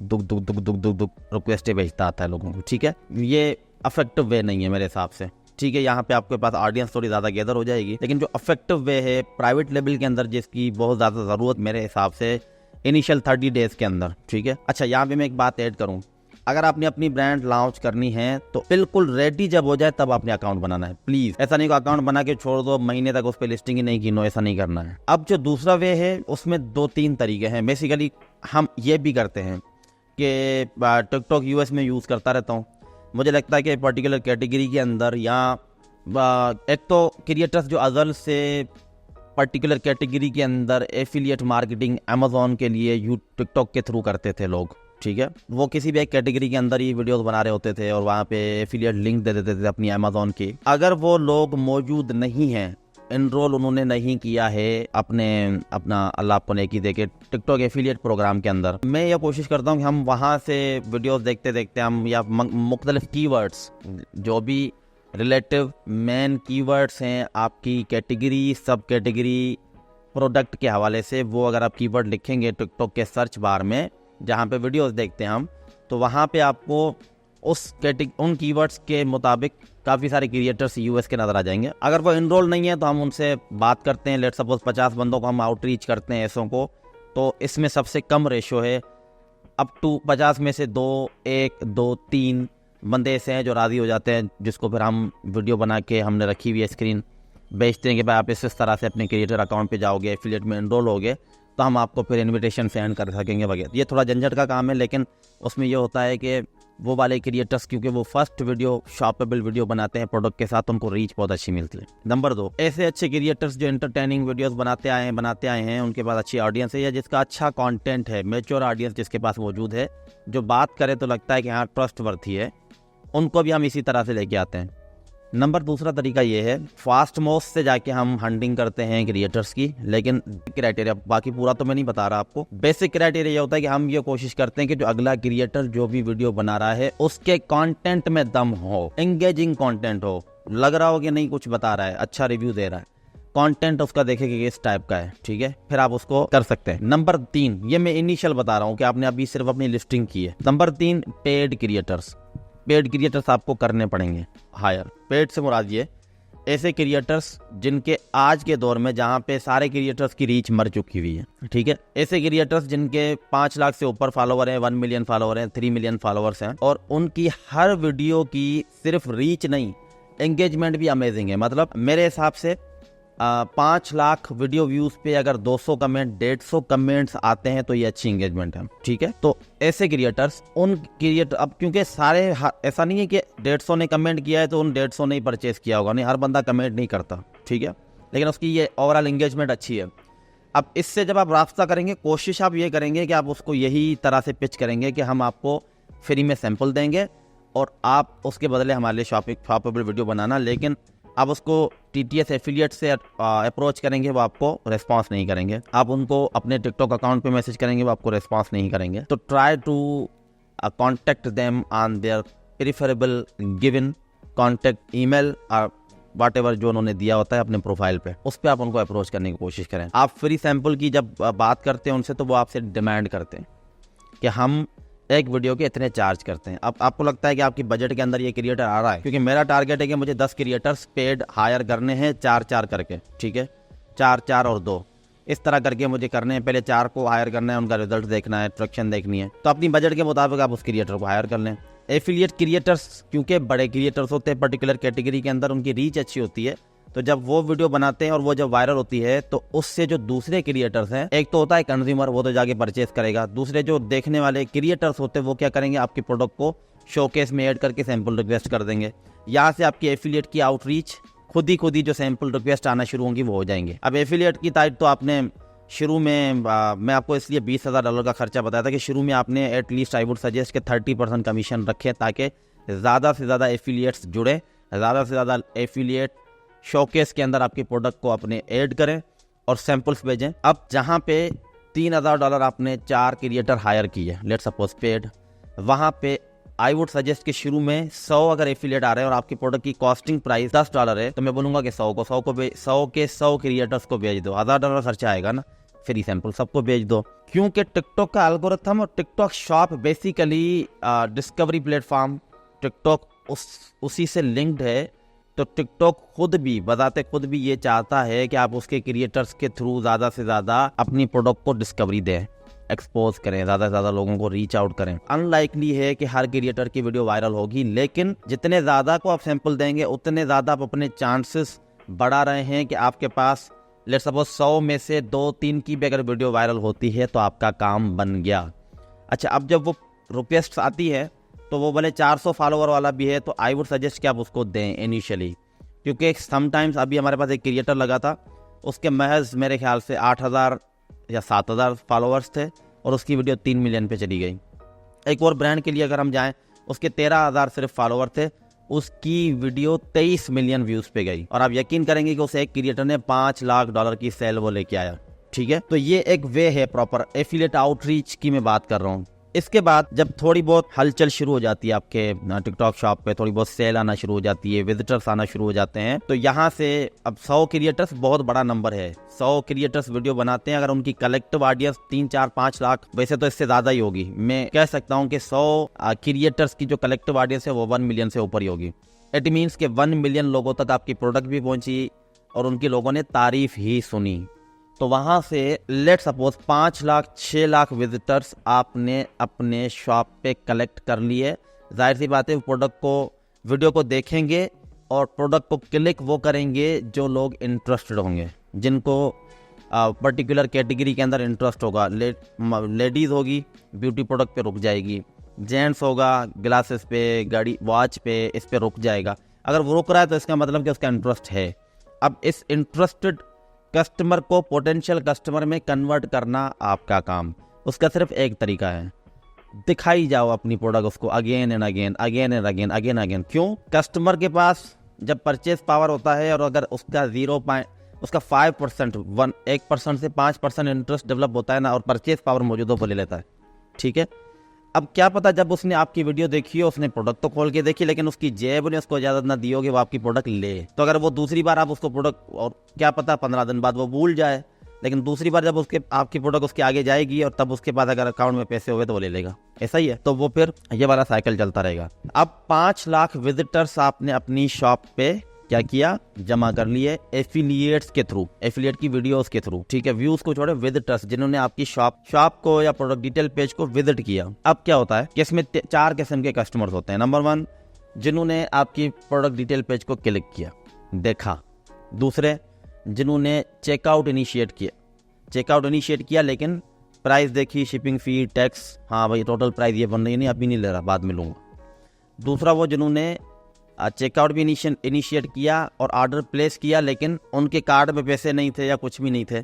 [SPEAKER 1] रिक्वेस्टें भेजता आता है लोगों को, ठीक है। ये इफेक्टिव वे नहीं है मेरे हिसाब से, ठीक है। यहाँ पे आपके पास ऑडियंस थोड़ी ज़्यादा गैदर हो जाएगी, लेकिन जो इफेक्टिव वे है प्राइवेट लेवल के अंदर जिसकी बहुत ज़्यादा ज़रूरत मेरे हिसाब से इनिशियल 30 डेज़ के अंदर, ठीक है। अच्छा, यहाँ पे मैं एक बात ऐड करूँ, अगर आपने अपनी ब्रांड लॉन्च करनी है तो बिल्कुल रेडी जब हो जाए तब आपने अकाउंट बनाना है। प्लीज ऐसा नहीं कि अकाउंट बना के छोड़ दो, महीने तक उस पर लिस्टिंग ही नहीं की, नो, ऐसा नहीं करना है। अब जो दूसरा वे है उसमें 2-3 तरीके हैं। बेसिकली हम ये भी करते हैं कि टिकटॉक यूएस में यूज़ करता रहता हूँ। मुझे लगता है कि पर्टिकुलर कैटेगरी के अंदर या एक तो क्रिएटर्स जो अजल से पर्टिकुलर कैटेगरी के अंदर एफिलिएट मार्केटिंग अमेजोन के लिए टिकटॉक के थ्रू करते थे लोग, ठीक है। वो किसी भी एक कैटेगरी के अंदर ही वीडियोस बना रहे होते थे और वहाँ पे एफिलिएट लिंक दे देते थे अपनी अमेजोन की। अगर वो लोग मौजूद नहीं हैं, इनरोल उन्होंने नहीं किया है अपना अल्लाह आपको नेकी देके टिकटॉक एफिलिएट प्रोग्राम के अंदर, मैं ये कोशिश करता हूँ कि हम वहाँ से वीडियोस देखते देखते हम या मुख्तलिफ कीवर्ड्स जो भी रिलेटिव मेन कीवर्ड्स हैं आपकी कैटेगरी, सब कैटेगरी, प्रोडक्ट के हवाले से, वो अगर आप कीवर्ड लिखेंगे टिकटॉक के सर्च बार में जहाँ पे वीडियोस देखते हैं हम, तो वहाँ पे आपको उन कीवर्ड्स के मुताबिक काफ़ी सारे क्रिएटर्स यूएस के नज़र आ जाएंगे। अगर वो इनरोल नहीं है तो हम उनसे बात करते हैं। लेट सपोज 50 बंदों को हम आउटरीच करते हैं ऐसों को, तो इसमें सबसे कम रेशो है अप टू 50 में से 1-2-3 बंदे ऐसे हैं जो राज़ी हो जाते हैं, जिसको फिर हम वीडियो बना के हमने रखी हुई है स्क्रीन, भेजते हैं कि भाई आप इस तरह से अपने क्रिएटर अकाउंट पे जाओगे, एफिलिएट में इनरोल होगे तो हम आपको फिर इनविटेशन सेंड कर सकेंगे वगैरह। ये थोड़ा झंझट का काम है, लेकिन उसमें ये होता है कि वो वाले क्रिएटर्स क्योंकि वो फर्स्ट वीडियो शॉपेबल वीडियो बनाते हैं प्रोडक्ट के साथ, उनको रीच बहुत अच्छी मिलती है। नंबर 2, ऐसे अच्छे क्रिएटर्स जो एंटरटेनिंग वीडियोस बनाते आए हैं, उनके पास अच्छी ऑडियंस है या जिसका अच्छा कंटेंट है, मैच्योर ऑडियंस जिसके पास मौजूद है, जो बात करे तो लगता है कि हाँ ट्रस्ट वर्थी है, उनको भी हम इसी तरह से लेके आते हैं। नंबर दूसरा तरीका ये है, फास्ट मोस्ट से जाके हम हंटिंग करते हैं क्रिएटर्स की, लेकिन क्राइटेरिया बाकी पूरा तो मैं नहीं बता रहा आपको। बेसिक क्राइटेरिया ये होता है कि हम ये कोशिश करते हैं कि जो अगला क्रिएटर जो भी वीडियो बना रहा है उसके कंटेंट में दम हो, एंगेजिंग कंटेंट हो, लग रहा हो कि नहीं कुछ बता रहा है, अच्छा रिव्यू दे रहा है, कंटेंट उसका देखे कि किस टाइप का है, ठीक है, फिर आप उसको कर सकते हैं। नंबर 3, ये मैं इनिशियल बता रहा हूँ कि आपने अभी सिर्फ अपनी लिस्टिंग की है। नंबर 3, पेड क्रिएटर्स आपको करने पड़ेंगे हायर। पेड से मुराद ये ऐसे क्रिएटर्स जिनके आज के दौर में जहाँ पे सारे क्रिएटर्स की रीच मर चुकी हुई है, ठीक है, ऐसे क्रिएटर्स जिनके 5 लाख से ऊपर फॉलोवर हैं, 1 मिलियन फॉलोवर हैं, 3 मिलियन फॉलोवर्स हैं, और उनकी हर वीडियो की सिर्फ रीच नहीं एंगेजमेंट भी अमेजिंग है। मतलब मेरे हिसाब से 5 लाख वीडियो व्यूज पे अगर 200 कमेंट 150 कमेंट्स आते हैं तो ये अच्छी एंगेजमेंट है, ठीक है। तो ऐसे क्रिएटर्स अब क्योंकि सारे ऐसा नहीं है कि 150 ने कमेंट किया है तो उन 150 ने ही परचेज किया होगा, नहीं, हर बंदा कमेंट नहीं करता, ठीक है, लेकिन उसकी ये ओवरऑल एंगेजमेंट अच्छी है। अब इससे जब आप रास्ता करेंगे, कोशिश आप ये करेंगे कि आप उसको यही तरह से पिच करेंगे कि हम आपको फ्री में सैंपल देंगे और आप उसके बदले हमारे लिए शॉपेबल वीडियो बनाना, लेकिन आप उसको TTS एफिलिएट से अप्रोच करेंगे, वो आपको रिस्पांस नहीं करेंगे। आप उनको अपने टिकटॉक अकाउंट पे मैसेज करेंगे, वो आपको रिस्पांस नहीं करेंगे। तो try to contact them on their preferable given contact email और वट एवर जो उन्होंने दिया होता है अपने प्रोफाइल पे, उस पर आप उनको अप्रोच करने की कोशिश करें। आप फ्री सैंपल की जब बात करते हैं उनसे तो वो आपसे डिमांड करते हैं कि हम एक वीडियो के इतने चार्ज करते हैं। अब आपको लगता है कि आपकी बजट के अंदर ये क्रिएटर आ रहा है, क्योंकि मेरा टारगेट है कि मुझे 10 क्रिएटर्स पेड हायर करने हैं, 4-4 करके, ठीक है, 4-4 और 2 इस तरह करके मुझे करने हैं। पहले 4 को हायर करना है, उनका रिजल्ट देखना है, ट्रैक्शन देखनी है, तो अपनी बजट के मुताबिक आप उस क्रिएटर को हायर कर लें। एफिलिएट क्रिएटर्स क्योंकि बड़े क्रिएटर्स होते हैं पर्टिकुलर कैटेगरी के अंदर, उनकी रीच अच्छी होती है, तो जब वो वीडियो बनाते हैं और वो जब वायरल होती है तो उससे जो दूसरे क्रिएटर्स हैं, एक तो होता है कंज्यूमर, वो तो जाके परचेस करेगा, दूसरे जो देखने वाले क्रिएटर्स होते हैं वो क्या करेंगे, आपके प्रोडक्ट को शोकेस में ऐड करके सैंपल रिक्वेस्ट कर देंगे। यहाँ से आपकी एफिलिएट की आउटरीच खुद ही जो सैंपल रिक्वेस्ट आना शुरू होंगी वो हो जाएंगे। अब एफिलिएट की तारीफ तो आपने शुरू में मैं आपको इसलिए $20,000 का खर्चा बताया था कि शुरू में आपने एटलीस्ट आई वुड सजेस्ट कि 30% कमीशन रखें, ताकि ज़्यादा से ज़्यादा एफिलिएट्स जुड़े, ज़्यादा से ज़्यादा एफिलिएट शोकेस के अंदर आपके प्रोडक्ट को अपने ऐड करें और सैंपल्स भेजें। अब जहाँ पे $3000 आपने 4 क्रिएटर हायर किए, लेट्स सपोज पेड, वहाँ पे आई वुड सजेस्ट कि शुरू में 100 अगर एफिलिएट आ रहे हैं और आपकी प्रोडक्ट की कॉस्टिंग प्राइस $10 है, तो मैं बोलूँगा कि 100 क्रिएटर्स को भेज दो। $1000 खर्चा आएगा ना, फ्री सैंपल सबको भेज दो। क्योंकि टिकटॉक का एल्गोरिथम और TikTok shop basically discovery platform, TikTok उसी से लिंक्ड है। तो टिकटॉक खुद भी बताते खुद भी ये चाहता है कि आप उसके क्रिएटर्स के थ्रू ज़्यादा से ज़्यादा अपनी प्रोडक्ट को डिस्कवरी दें, एक्सपोज करें, ज़्यादा से ज़्यादा लोगों को रीच आउट करें। अनलाइकली है कि हर क्रिएटर की वीडियो वायरल होगी, लेकिन जितने ज़्यादा को आप सैंपल देंगे उतने ज़्यादा आप अपने चांसेस बढ़ा रहे हैं कि आपके पास लेट्स सपोज 100 में से 2-3 की भी अगर वीडियो वायरल होती है तो आपका काम बन गया। अच्छा, अब जब वो रिक्वेस्ट आती है तो वो भले 400 फॉलोवर वाला भी है, तो आई वुड सजेस्ट कि आप उसको दें इनिशियली, क्योंकि समटाइम्स अभी हमारे पास एक क्रिएटर लगा था, उसके महज मेरे ख्याल से 8000 या 7000 फॉलोअर्स थे और उसकी वीडियो 3 मिलियन पे चली गई। एक और ब्रांड के लिए अगर हम जाएं, उसके 13000 सिर्फ फॉलोअर थे, उसकी वीडियो 23 मिलियन व्यूज़ पे गई। और आप यकीन करेंगे कि उसे एक क्रिएटर ने $5 लाख की सेल वो लेके आया। ठीक है, तो ये एक वे है प्रॉपर एफिलिएट आउटरीच की मैं बात कर रहा हूँ। इसके बाद जब थोड़ी बहुत हलचल शुरू हो जाती है आपके टिकटॉक शॉप पे, थोड़ी बहुत सेल आना शुरू हो जाती है, विजिटर्स आना शुरू हो जाते हैं, तो यहाँ से अब 100 क्रिएटर्स बहुत बड़ा नंबर है। 100 क्रिएटर्स वीडियो बनाते हैं, अगर उनकी कलेक्टिव ऑडियंस 3-4-5 लाख, वैसे तो इससे ज़्यादा ही होगी, मैं कह सकता हूँ कि 100 क्रिएटर्स की जो कलेक्टिव ऑडियंस है वो 1 मिलियन से ऊपर ही होगी। इट मीन्स के 1 मिलियन लोगों तक आपकी प्रोडक्ट भी पहुंची और उनके लोगों ने तारीफ ही सुनी। तो वहाँ से let suppose 5 lakh 6 lakh visitors आपने अपने शॉप पे कलेक्ट कर लिए। जाहिर सी बात है, प्रोडक्ट को वीडियो को देखेंगे और प्रोडक्ट को क्लिक वो करेंगे जो लोग इंटरेस्टेड होंगे, जिनको पर्टिकुलर कैटेगरी के अंदर इंटरेस्ट होगा। लेडीज़ होगी ब्यूटी प्रोडक्ट पे रुक जाएगी, जेंट्स होगा ग्लासेस पे, गाड़ी वॉच पे, इस पे रुक जाएगा। अगर वो रुक रहा है तो इसका मतलब कि उसका इंटरेस्ट है। अब इस इंटरेस्टेड कस्टमर को पोटेंशियल कस्टमर में कन्वर्ट करना आपका काम। उसका सिर्फ एक तरीका है, दिखाई जाओ अपनी प्रोडक्ट उसको अगेन एंड अगेन। क्यों? कस्टमर के पास जब परचेस पावर होता है और अगर उसका 5% 1% से 5% इंटरेस्ट डेवलप होता है ना, और परचेस पावर मौजूद हो, वो ले लेता है। ठीक है, अब क्या पता जब उसने आपकी वीडियो देखी हो, उसने प्रोडक्ट तो खोल के देखी, लेकिन उसकी जेब ने उसको इजाजत ना दी होगी वो आपकी प्रोडक्ट ले। तो अगर वो दूसरी बार आप उसको प्रोडक्ट, और क्या पता 15 दिन बाद वो भूल जाए, लेकिन दूसरी बार जब आपकी प्रोडक्ट उसके आगे जाएगी और तब उसके बाद अगर अकाउंट में पैसे हुए तो वो ले लेगा। ऐसा ही है, तो वो फिर ये वाला साइकिल चलता रहेगा। अब 5 लाख विजिटर्स आपने अपनी शॉप पे क्या किया, जमा कर लिए एफिलिएट्स के थ्रू, एफिलिएट की वीडियोस के थ्रू। ठीक है, व्यूज को छोड़े, विजिटर्स जिन्होंने आपकी शॉप को या प्रोडक्ट डिटेल पेज को विजिट किया। अब क्या होता है कि इसमें 4 किस्म के कस्टमर्स होते हैं। नंबर 1, जिन्होंने आपकी प्रोडक्ट डिटेल पेज को क्लिक किया, देखा। दूसरे, जिन्होंने चेकआउट इनिशिएट किया लेकिन प्राइस देखी, शिपिंग फी, टैक्स, हाँ भाई टोटल प्राइस ये बन रही नहीं, अभी नहीं ले रहा, बाद में लूँगा। दूसरा, वो जिन्होंने चेकआउट भी इनिशिएट किया और ऑर्डर प्लेस किया, लेकिन उनके कार्ड में पैसे नहीं थे या कुछ भी नहीं थे,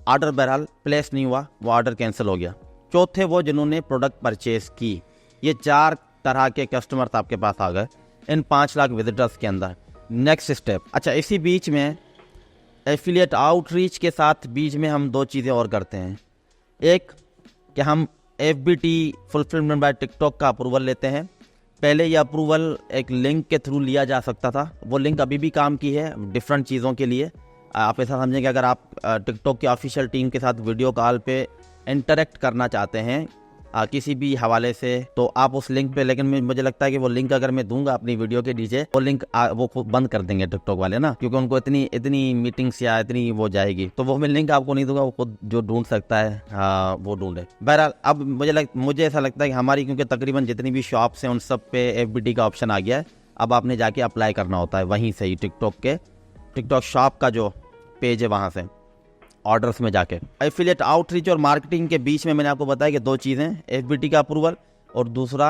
[SPEAKER 1] ऑर्डर बहरहाल प्लेस नहीं हुआ, वो ऑर्डर कैंसिल हो गया। चौथे, वो जिन्होंने प्रोडक्ट परचेस की। ये 4 तरह के कस्टमर्स आपके पास आ गए इन 5 लाख विजिटर्स के अंदर। नेक्स्ट स्टेप, अच्छा इसी बीच में एफिलिएट आउटरीच के साथ बीच में हम 2 चीज़ें और करते हैं। एक कि हम FBT फुलफिलमेंट बाय टिकटॉक का अप्रूवल लेते हैं। पहले ये अप्रूवल एक लिंक के थ्रू लिया जा सकता था, वो लिंक अभी भी काम की है डिफरेंट चीज़ों के लिए। आप ऐसा समझें कि अगर आप टिकटॉक की ऑफिशियल टीम के साथ वीडियो कॉल पे इंटरेक्ट करना चाहते हैं किसी भी हवाले से, तो आप उस लिंक पे, लेकिन मुझे लगता है कि वो लिंक अगर मैं दूंगा अपनी वीडियो के नीचे, वो लिंक वो खुद बंद कर देंगे टिकटॉक वाले ना, क्योंकि उनको इतनी मीटिंग्स या इतनी वो जाएगी, तो वो मैं लिंक आपको नहीं दूंगा, वो खुद जो ढूंढ सकता है हाँ वो ढूंढे। बहरहाल अब मुझे ऐसा लगता है कि हमारी क्योंकि तकरीबन जितनी भी शॉप्स हैं उन सब पे FBT का ऑप्शन आ गया है। अब आपने जाके अप्लाई करना होता है वहीं से ही, टिकटॉक शॉप का जो पेज है वहाँ से ऑर्डर्स में जाके। एफिलिएट आउटरीच और मार्केटिंग के बीच में मैंने आपको बताया कि 2 चीज़ें, FBT का अप्रूवल और दूसरा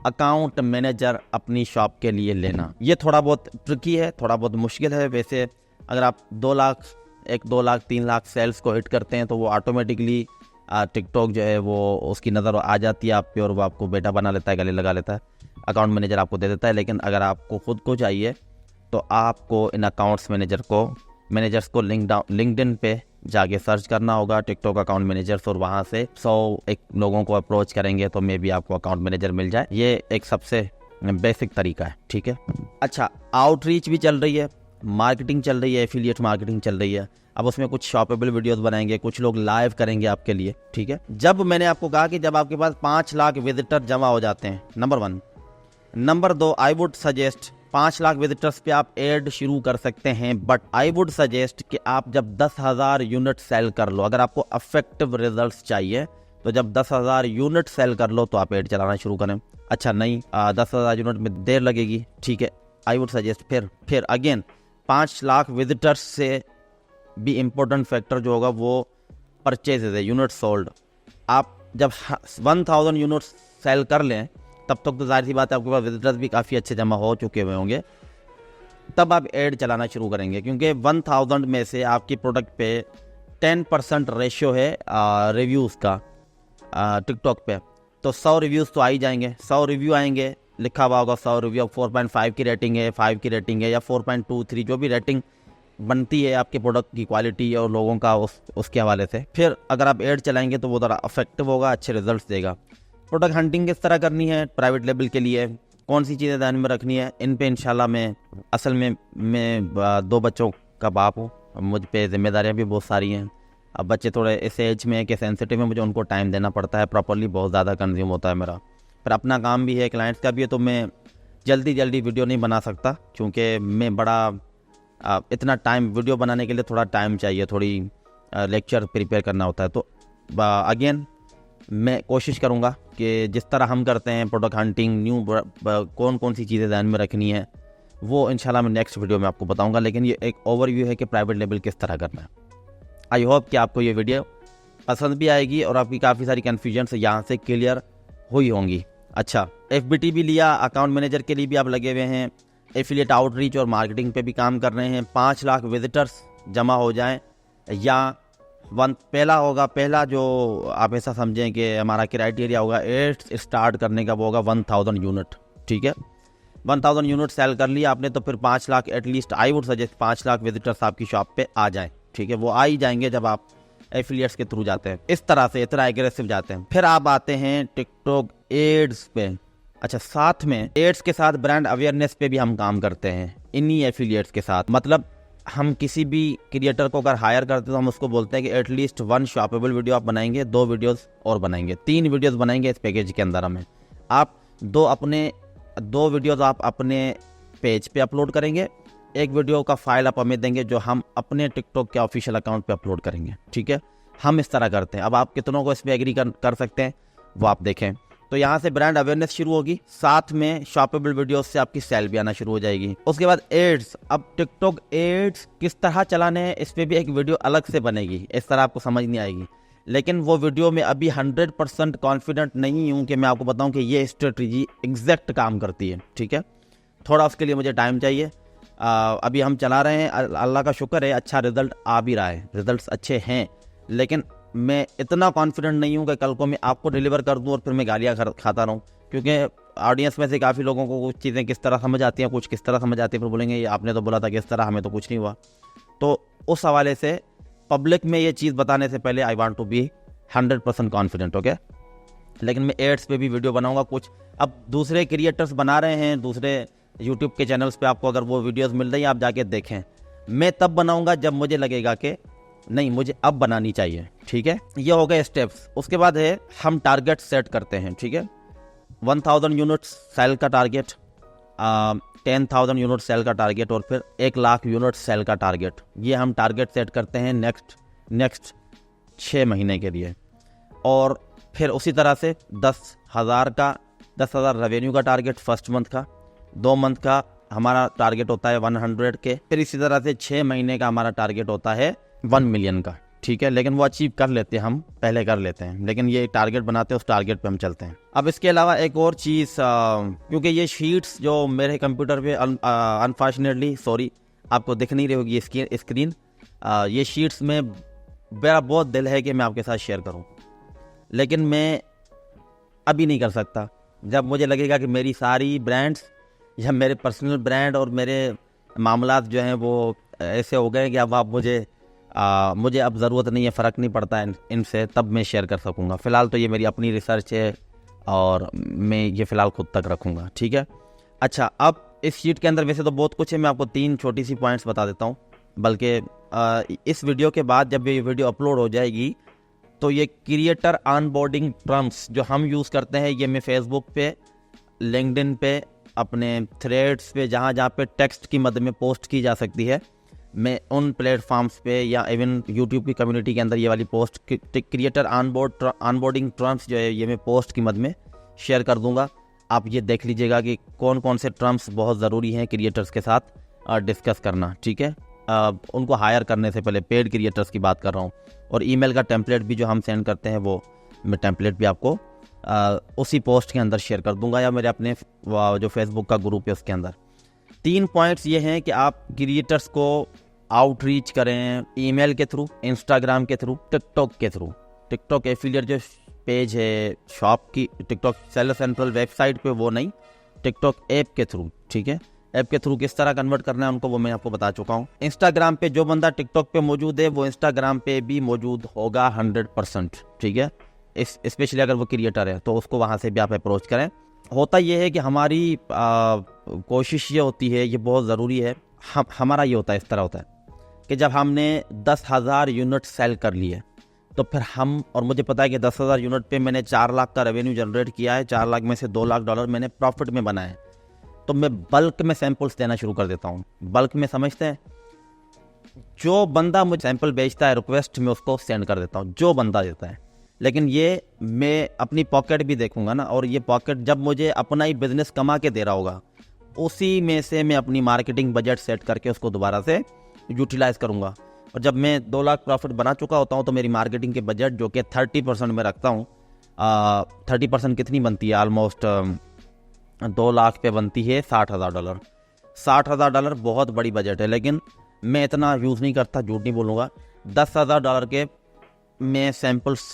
[SPEAKER 1] अकाउंट मैनेजर अपनी शॉप के लिए लेना। ये थोड़ा बहुत ट्रिकी है, थोड़ा बहुत मुश्किल है। वैसे अगर आप 2 लाख 2 लाख 3 लाख सेल्स को हिट करते हैं तो वो ऑटोमेटिकली टिकटॉक जो है वो उसकी नज़र आ जाती है आप पे और वो आपको बेटा बना लेता है, गले लगा लेता है, अकाउंट मैनेजर आपको दे देता है। लेकिन अगर आपको खुद को चाहिए तो आपको इन अकाउंट्स मैनेजर्स को लिंक्डइन पे जाके सर्च करना होगा टिकटॉक अकाउंट मैनेजर्स, और वहाँ से 101 लोगों को अप्रोच करेंगे तो मे भी आपको अकाउंट मैनेजर मिल जाए। ये एक सबसे बेसिक तरीका है, ठीक है। अच्छा, आउटरीच भी चल रही है, मार्केटिंग चल रही है, एफिलिएट मार्केटिंग चल रही है। अब उसमें कुछ शॉपेबल वीडियोस बनाएंगे, कुछ लोग लाइव करेंगे आपके लिए, ठीक है। जब मैंने आपको कहा कि जब आपके पास 5 लाख विजिटर जमा हो जाते हैं, number 1। Number 2, I would suggest 5 lakh visitors पे आप एड शुरू कर सकते हैं, बट आई वुड सजेस्ट कि आप जब 10,000 यूनिट सेल कर लो, अगर आपको अफेक्टिव रिजल्ट्स चाहिए तो जब 10,000 यूनिट सेल कर लो तो आप एड चलाना शुरू करें। अच्छा नहीं, 10,000 यूनिट में देर लगेगी, ठीक है, आई वुड सजेस्ट फिर अगेन 5 लाख विजिटर्स से भी इम्पोर्टेंट फैक्टर जो होगा वो परचेजेज है, यूनिट सोल्ड। आप जब 1000 यूनिट सेल कर लें तब तक तो जाहिर सी बात है आपके पास विजिटर्स भी काफ़ी अच्छे जमा हो चुके हुए होंगे, तब आप ऐड चलाना शुरू करेंगे, क्योंकि 1000 में से आपकी प्रोडक्ट पे 10% रेशियो है रिव्यूज़ का टिकटॉक पे। तो 100 रिव्यूज़ तो आ ही जाएंगे, 100 रिव्यू आएंगे, लिखा हुआ होगा 100 रिव्यू, 4.5 की रेटिंग है, 5 की रेटिंग है या 4.23, जो भी रेटिंग बनती है आपके प्रोडक्ट की क्वालिटी और लोगों का उसके हवाले से। फिर अगर आप ऐड चलाएंगे तो वो ज़रा अफेक्टिव होगा, अच्छे रिजल्ट्स देगा। प्रोडक्ट हंटिंग किस तरह करनी है प्राइवेट लेवल के लिए, कौन सी चीज़ें ध्यान में रखनी है, इन पे इंशाल्लाह मैं 2 बच्चों का बाप हूँ, मुझ पे जिम्मेदारियाँ भी बहुत सारी हैं। अब बच्चे थोड़े इस एज में कि सेंसिटिव है, मुझे उनको टाइम देना पड़ता है प्रॉपर्ली, बहुत ज़्यादा कंज्यूम होता है मेरा, फिर अपना काम भी है, क्लाइंट्स का भी है, तो मैं जल्दी वीडियो नहीं बना सकता, क्योंकि मैं इतना टाइम वीडियो बनाने के लिए थोड़ा टाइम चाहिए, थोड़ी लेक्चर प्रिपेयर करना होता है। तो अगेन मैं कोशिश करूँगा कि जिस तरह हम करते हैं प्रोडक्ट हंटिंग, कौन सी चीज़ें ध्यान में रखनी है, वो इंशाल्लाह मैं नेक्स्ट वीडियो में आपको बताऊँगा। लेकिन ये एक ओवरव्यू है कि प्राइवेट लेवल किस तरह करना है। आई होप कि आपको ये वीडियो पसंद भी आएगी और आपकी काफ़ी सारी कन्फ्यूजन यहाँ से क्लियर हुई होंगी। अच्छा, FBT भी लिया, अकाउंट मैनेजर के लिए भी आप लगे हुए हैं, एफिलिएट आउटरीच और मार्केटिंग पे भी काम कर रहे हैं। 5 लाख विजिटर्स जमा हो जाएं या पहला जो आप ऐसा समझें कि हमारा क्राइटेरिया होगा एड स्टार्ट करने का, वो होगा 1000 यूनिट, ठीक है। 1000 यूनिट सेल कर लिया आपने तो फिर 5 lakh at least I would suggest 5 lakh visitors आपकी शॉप पे आ जाएं, ठीक है। वो आ ही जाएंगे जब आप एफिलिएट्स के थ्रू जाते हैं, इस तरह से इतना एग्रेसिव जाते हैं। फिर आप आते हैं टिकटॉक एड्स पे। अच्छा, साथ में एड्स के साथ ब्रांड अवेयरनेस पे भी हम काम करते हैं इन्हीं एफिलिएट्स के साथ। मतलब हम किसी भी क्रिएटर को अगर हायर करते हैं तो हम उसको बोलते हैं कि एटलीस्ट 1 शॉपेबल वीडियो आप बनाएंगे, 2 वीडियोस और बनाएंगे, 3 वीडियोस बनाएंगे इस पैकेज के अंदर। हमें आप 2 वीडियोस आप अपने पेज पे अपलोड करेंगे, 1 वीडियो का फाइल आप हमें देंगे जो हम अपने टिकटॉक के ऑफिशियल अकाउंट पे अपलोड करेंगे, ठीक है। हम इस तरह करते हैं। अब आप कितनों को इस पर एग्री कर सकते हैं वो आप देखें। तो यहाँ से ब्रांड अवेयरनेस शुरू होगी, साथ में शॉपेबल वीडियोस से आपकी सेल भी आना शुरू हो जाएगी। उसके बाद एड्स। अब टिकटॉक एड्स किस तरह चलाने हैं इस पर भी एक वीडियो अलग से बनेगी, इस तरह आपको समझ नहीं आएगी। लेकिन वो वीडियो में अभी 100% कॉन्फिडेंट नहीं हूँ कि मैं आपको बताऊँ कि ये स्ट्रेटजी एग्जैक्ट काम करती है, ठीक है। थोड़ा उसके लिए मुझे टाइम चाहिए। अभी हम चला रहे हैं, अल्लाह का शुक्र है, अच्छा रिजल्ट आ भी रहा है, रिजल्ट्स अच्छे हैं। लेकिन मैं इतना कॉन्फिडेंट नहीं हूँ कि कल को मैं आपको डिलीवर कर दूँ और फिर मैं गालियाँ खाता रहूँ, क्योंकि ऑडियंस में से काफ़ी लोगों को कुछ चीज़ें किस तरह समझ आती हैं, कुछ किस तरह समझ आती है, फिर बोलेंगे ये आपने तो बोला था किस तरह, हमें तो कुछ नहीं हुआ। तो उस हवाले से पब्लिक में ये चीज़ बताने से पहले I want to be 100% confident, okay. लेकिन मैं एड्स पे भी वीडियो बनाऊंगा कुछ। अब दूसरे क्रिएटर्स बना रहे हैं, दूसरे यूट्यूब के चैनल्स पे आपको अगर वो वीडियोस मिल रही हैं आप जाके देखें। मैं तब बनाऊंगा जब मुझे लगेगा कि नहीं मुझे अब बनानी चाहिए, ठीक है। ये हो गए स्टेप्स। उसके बाद है हम टारगेट सेट करते हैं, ठीक है। 1000 यूनिट सेल का टारगेट, 10,000 यूनिट सेल का टारगेट और फिर 1 लाख यूनिट सेल का टारगेट। ये हम टारगेट सेट करते हैं नेक्स्ट 6 महीने के लिए। और फिर उसी तरह से 10,000 रेवेन्यू का टारगेट फर्स्ट मंथ का, 2 मंथ का हमारा टारगेट होता है 100 के, फिर इसी तरह से 6 महीने का हमारा टारगेट होता है 1 मिलियन का, ठीक है। लेकिन वो अचीव कर लेते हैं, हम पहले कर लेते हैं, लेकिन ये टारगेट बनाते हैं, उस टारगेट पे हम चलते हैं। अब इसके अलावा एक और चीज़, क्योंकि ये शीट्स जो मेरे कंप्यूटर पे अनफॉर्चुनेटली सॉरी आपको दिख नहीं रही होगी स्क्रीन, ये शीट्स में मेरा बहुत दिल है कि मैं आपके साथ शेयर करूं, लेकिन मैं अभी नहीं कर सकता। जब मुझे लगेगा कि मेरी सारी ब्रांड्स या मेरे पर्सनल ब्रांड और मेरे मामलात जो हैं वो ऐसे हो गए कि अब आप मुझे मुझे अब ज़रूरत नहीं है, फ़र्क नहीं पड़ता है इनसे, तब मैं शेयर कर सकूँगा। फ़िलहाल तो ये मेरी अपनी रिसर्च है और मैं ये फ़िलहाल खुद तक रखूँगा, ठीक है। अच्छा, अब इस शीट के अंदर वैसे तो बहुत कुछ है, मैं आपको 3 छोटी सी पॉइंट्स बता देता हूँ। बल्कि इस वीडियो के बाद जब ये वीडियो अपलोड हो जाएगी तो ये क्रिएटर ऑनबोर्डिंग टर्म्स जो हम यूज़ करते हैं, ये मैं फेसबुक पे, लिंक्डइन पे, अपने थ्रेड्स पे, जहाँ जहाँ पे टेक्स्ट की मद में पोस्ट की जा सकती है, मैं उन प्लेटफॉर्म्स पे या इवन यूट्यूब की कम्युनिटी के अंदर ये वाली पोस्ट क्रिएटर ऑनबोर्डिंग टर्म्स जो है ये मैं पोस्ट की मद में शेयर कर दूंगा। आप ये देख लीजिएगा कि कौन कौन से टर्म्स बहुत ज़रूरी हैं क्रिएटर्स के साथ डिस्कस करना, ठीक है। उनको हायर करने से पहले पेड क्रिएटर्स की बात कर रहा हूँ। और ईमेल का टेम्पलेट भी जो हम सेंड करते हैं वो मैं टेम्पलेट भी आपको उसी पोस्ट के अंदर शेयर कर दूंगा या मेरे अपने जो फेसबुक का ग्रुप है उसके अंदर। 3 पॉइंट्स ये हैं कि आप क्रिएटर्स को आउटरीच करें ईमेल के थ्रू, इंस्टाग्राम के थ्रू, टिकटॉक के थ्रू। टिकटॉक एफिलिएट जो पेज है शॉप की, टिकटॉक सेलर सेंट्रल वेबसाइट पे वो नहीं, टिकटॉक ऐप के थ्रू, ठीक है। ऐप के थ्रू किस तरह कन्वर्ट करना है उनको वो मैं आपको बता चुका हूँ। इंस्टाग्राम पे जो बंदा टिकटॉक पे मौजूद है वो इंस्टाग्राम पे भी मौजूद होगा 100%, ठीक है। स्पेशली अगर वो क्रिएटर है तो उसको वहाँ से भी आप अप्रोच करें। होता ये है कि हमारी कोशिश ये होती है, ये बहुत ज़रूरी है, हमारा ये होता है, इस तरह होता है कि जब हमने 10,000 यूनिट सेल कर लिए तो फिर हम, और मुझे पता है कि 10,000 यूनिट पे मैंने 4 लाख का रेवेन्यू जनरेट किया है, 4 लाख में से $2 लाख मैंने प्रॉफिट में बनाए, तो मैं बल्क में सैंपल्स देना शुरू कर देता हूँ। बल्क में समझते हैं, जो बंदा मुझे सैंपल बेचता है रिक्वेस्ट में उसको सेंड कर देता हूँ, जो बंदा देता है। लेकिन ये मैं अपनी पॉकेट भी देखूंगा ना, और ये पॉकेट जब मुझे अपना ही बिजनेस कमा के दे रहा होगा उसी में से मैं अपनी मार्केटिंग बजट सेट करके उसको दोबारा से यूटिलाइज करूंगा। और जब मैं 2 लाख प्रॉफिट बना चुका होता हूँ तो मेरी मार्केटिंग के बजट जो कि 30% में रखता हूँ, 30% कितनी बनती है, ऑलमोस्ट 2 लाख पे बनती है $60,000। $60,000 बहुत बड़ी बजट है, लेकिन मैं इतना यूज़ नहीं करता, झूठ नहीं बोलूँगा। $10,000 के मैं सैम्पल्स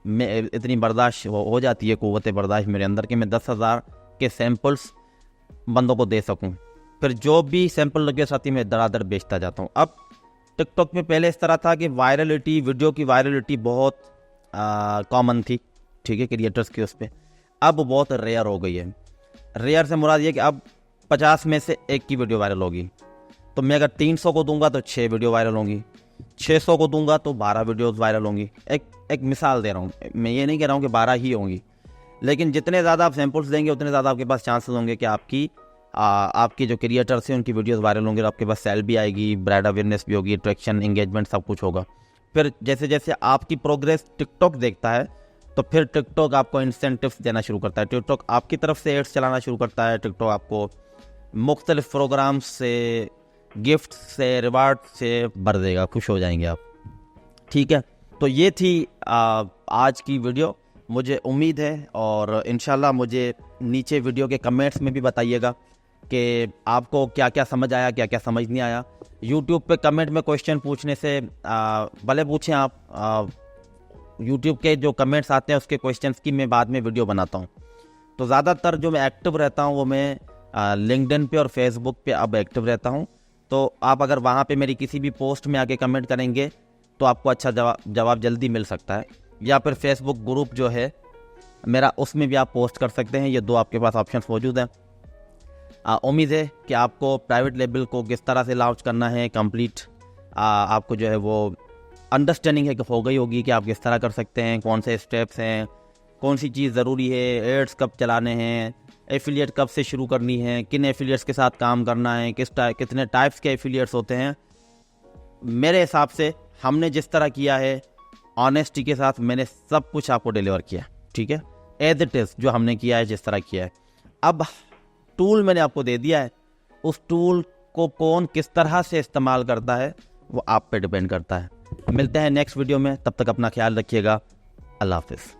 [SPEAKER 1] में इतनी बर्दाश्त हो जाती है, क़ुव्वत बर्दाश्त मेरे अंदर कि मैं 10,000 के सैम्पल्स बंदों को दे सकूं। फिर जो भी सैंपल लगे साथ ही मैं दरादर बेचता जाता हूं। अब टिकटॉक में पहले इस तरह था कि वायरलिटी, वीडियो की वायरलिटी बहुत कॉमन थी, ठीक है, क्रिएटर्स की उस पर। अब बहुत रेयर हो गई है। रेयर से मुराद ये कि अब 50 में से 1 की वीडियो वायरल होगी, तो मैं अगर 300 को दूंगा तो 6 वीडियो वायरल होंगी, 600 को दूंगा तो 12 वीडियोस वायरल होंगी। एक मिसाल दे रहा हूँ, मैं ये नहीं कह रहा हूँ कि 12 ही होंगी, लेकिन जितने ज़्यादा आप सैंपल्स देंगे उतने ज़्यादा आपके पास चांसेस होंगे कि आपकी जो क्रिएटर्स हैं उनकी वीडियोस वायरल होंगे और आपके पास सेल भी आएगी, ब्रांड अवेयरनेस भी होगी, ट्रैक्शन, एंगेजमेंट सब कुछ होगा। फिर जैसे जैसे आपकी प्रोग्रेस टिकटॉक देखता है तो फिर टिकटॉक आपको इंसेंटिव्स देना शुरू करता है, टिकटॉक आपकी तरफ से एड्स चलाना शुरू करता है, टिकटॉक आपको मुख्तलिफ प्रोग्राम्स से, गिफ्ट से, रिवार्ड से भर देगा, खुश हो जाएंगे आप, ठीक है। तो ये थी आज की वीडियो। मुझे उम्मीद है, और इंशाल्लाह मुझे नीचे वीडियो के कमेंट्स में भी बताइएगा कि आपको क्या क्या समझ आया, क्या क्या समझ नहीं आया। यूट्यूब पे कमेंट में क्वेश्चन पूछने से भले पूछें आप, यूट्यूब के जो कमेंट्स आते हैं उसके क्वेश्चंस की मैं बाद में वीडियो बनाता हूँ। तो ज़्यादातर जो मैं एक्टिव रहता हूँ वो मैं लिंक्डइन पे और फेसबुक पे अब एक्टिव रहता हूँ। तो आप अगर वहाँ पे मेरी किसी भी पोस्ट में आके कमेंट करेंगे तो आपको अच्छा जवाब जल्दी मिल सकता है, या फिर फेसबुक ग्रुप जो है मेरा, उसमें भी आप पोस्ट कर सकते हैं। ये 2 आपके पास ऑप्शंस मौजूद हैं। उम्मीद है कि आपको प्राइवेट लेबल को किस तरह से लॉन्च करना है कंप्लीट आपको जो है वो अंडरस्टैंडिंग है कि हो गई होगी कि आप किस तरह कर सकते हैं, कौन से स्टेप्स हैं, कौन सी चीज़ ज़रूरी है, एड्स कब चलाने हैं, एफिलिएट कब से शुरू करनी है, किन एफिलिएट्स के साथ काम करना है, कितने टाइप्स के एफिलिएट्स होते हैं। मेरे हिसाब से हमने जिस तरह किया है ऑनेस्टी के साथ मैंने सब कुछ आपको डिलीवर किया, ठीक है, एज इट इज़ जो हमने किया है, जिस तरह किया है। अब टूल मैंने आपको दे दिया है, उस टूल को कौन किस तरह से इस्तेमाल करता है वो आप पे डिपेंड करता है। मिलते हैं नेक्स्ट वीडियो में, तब तक अपना ख्याल रखिएगा। अल्लाह हाफिज़।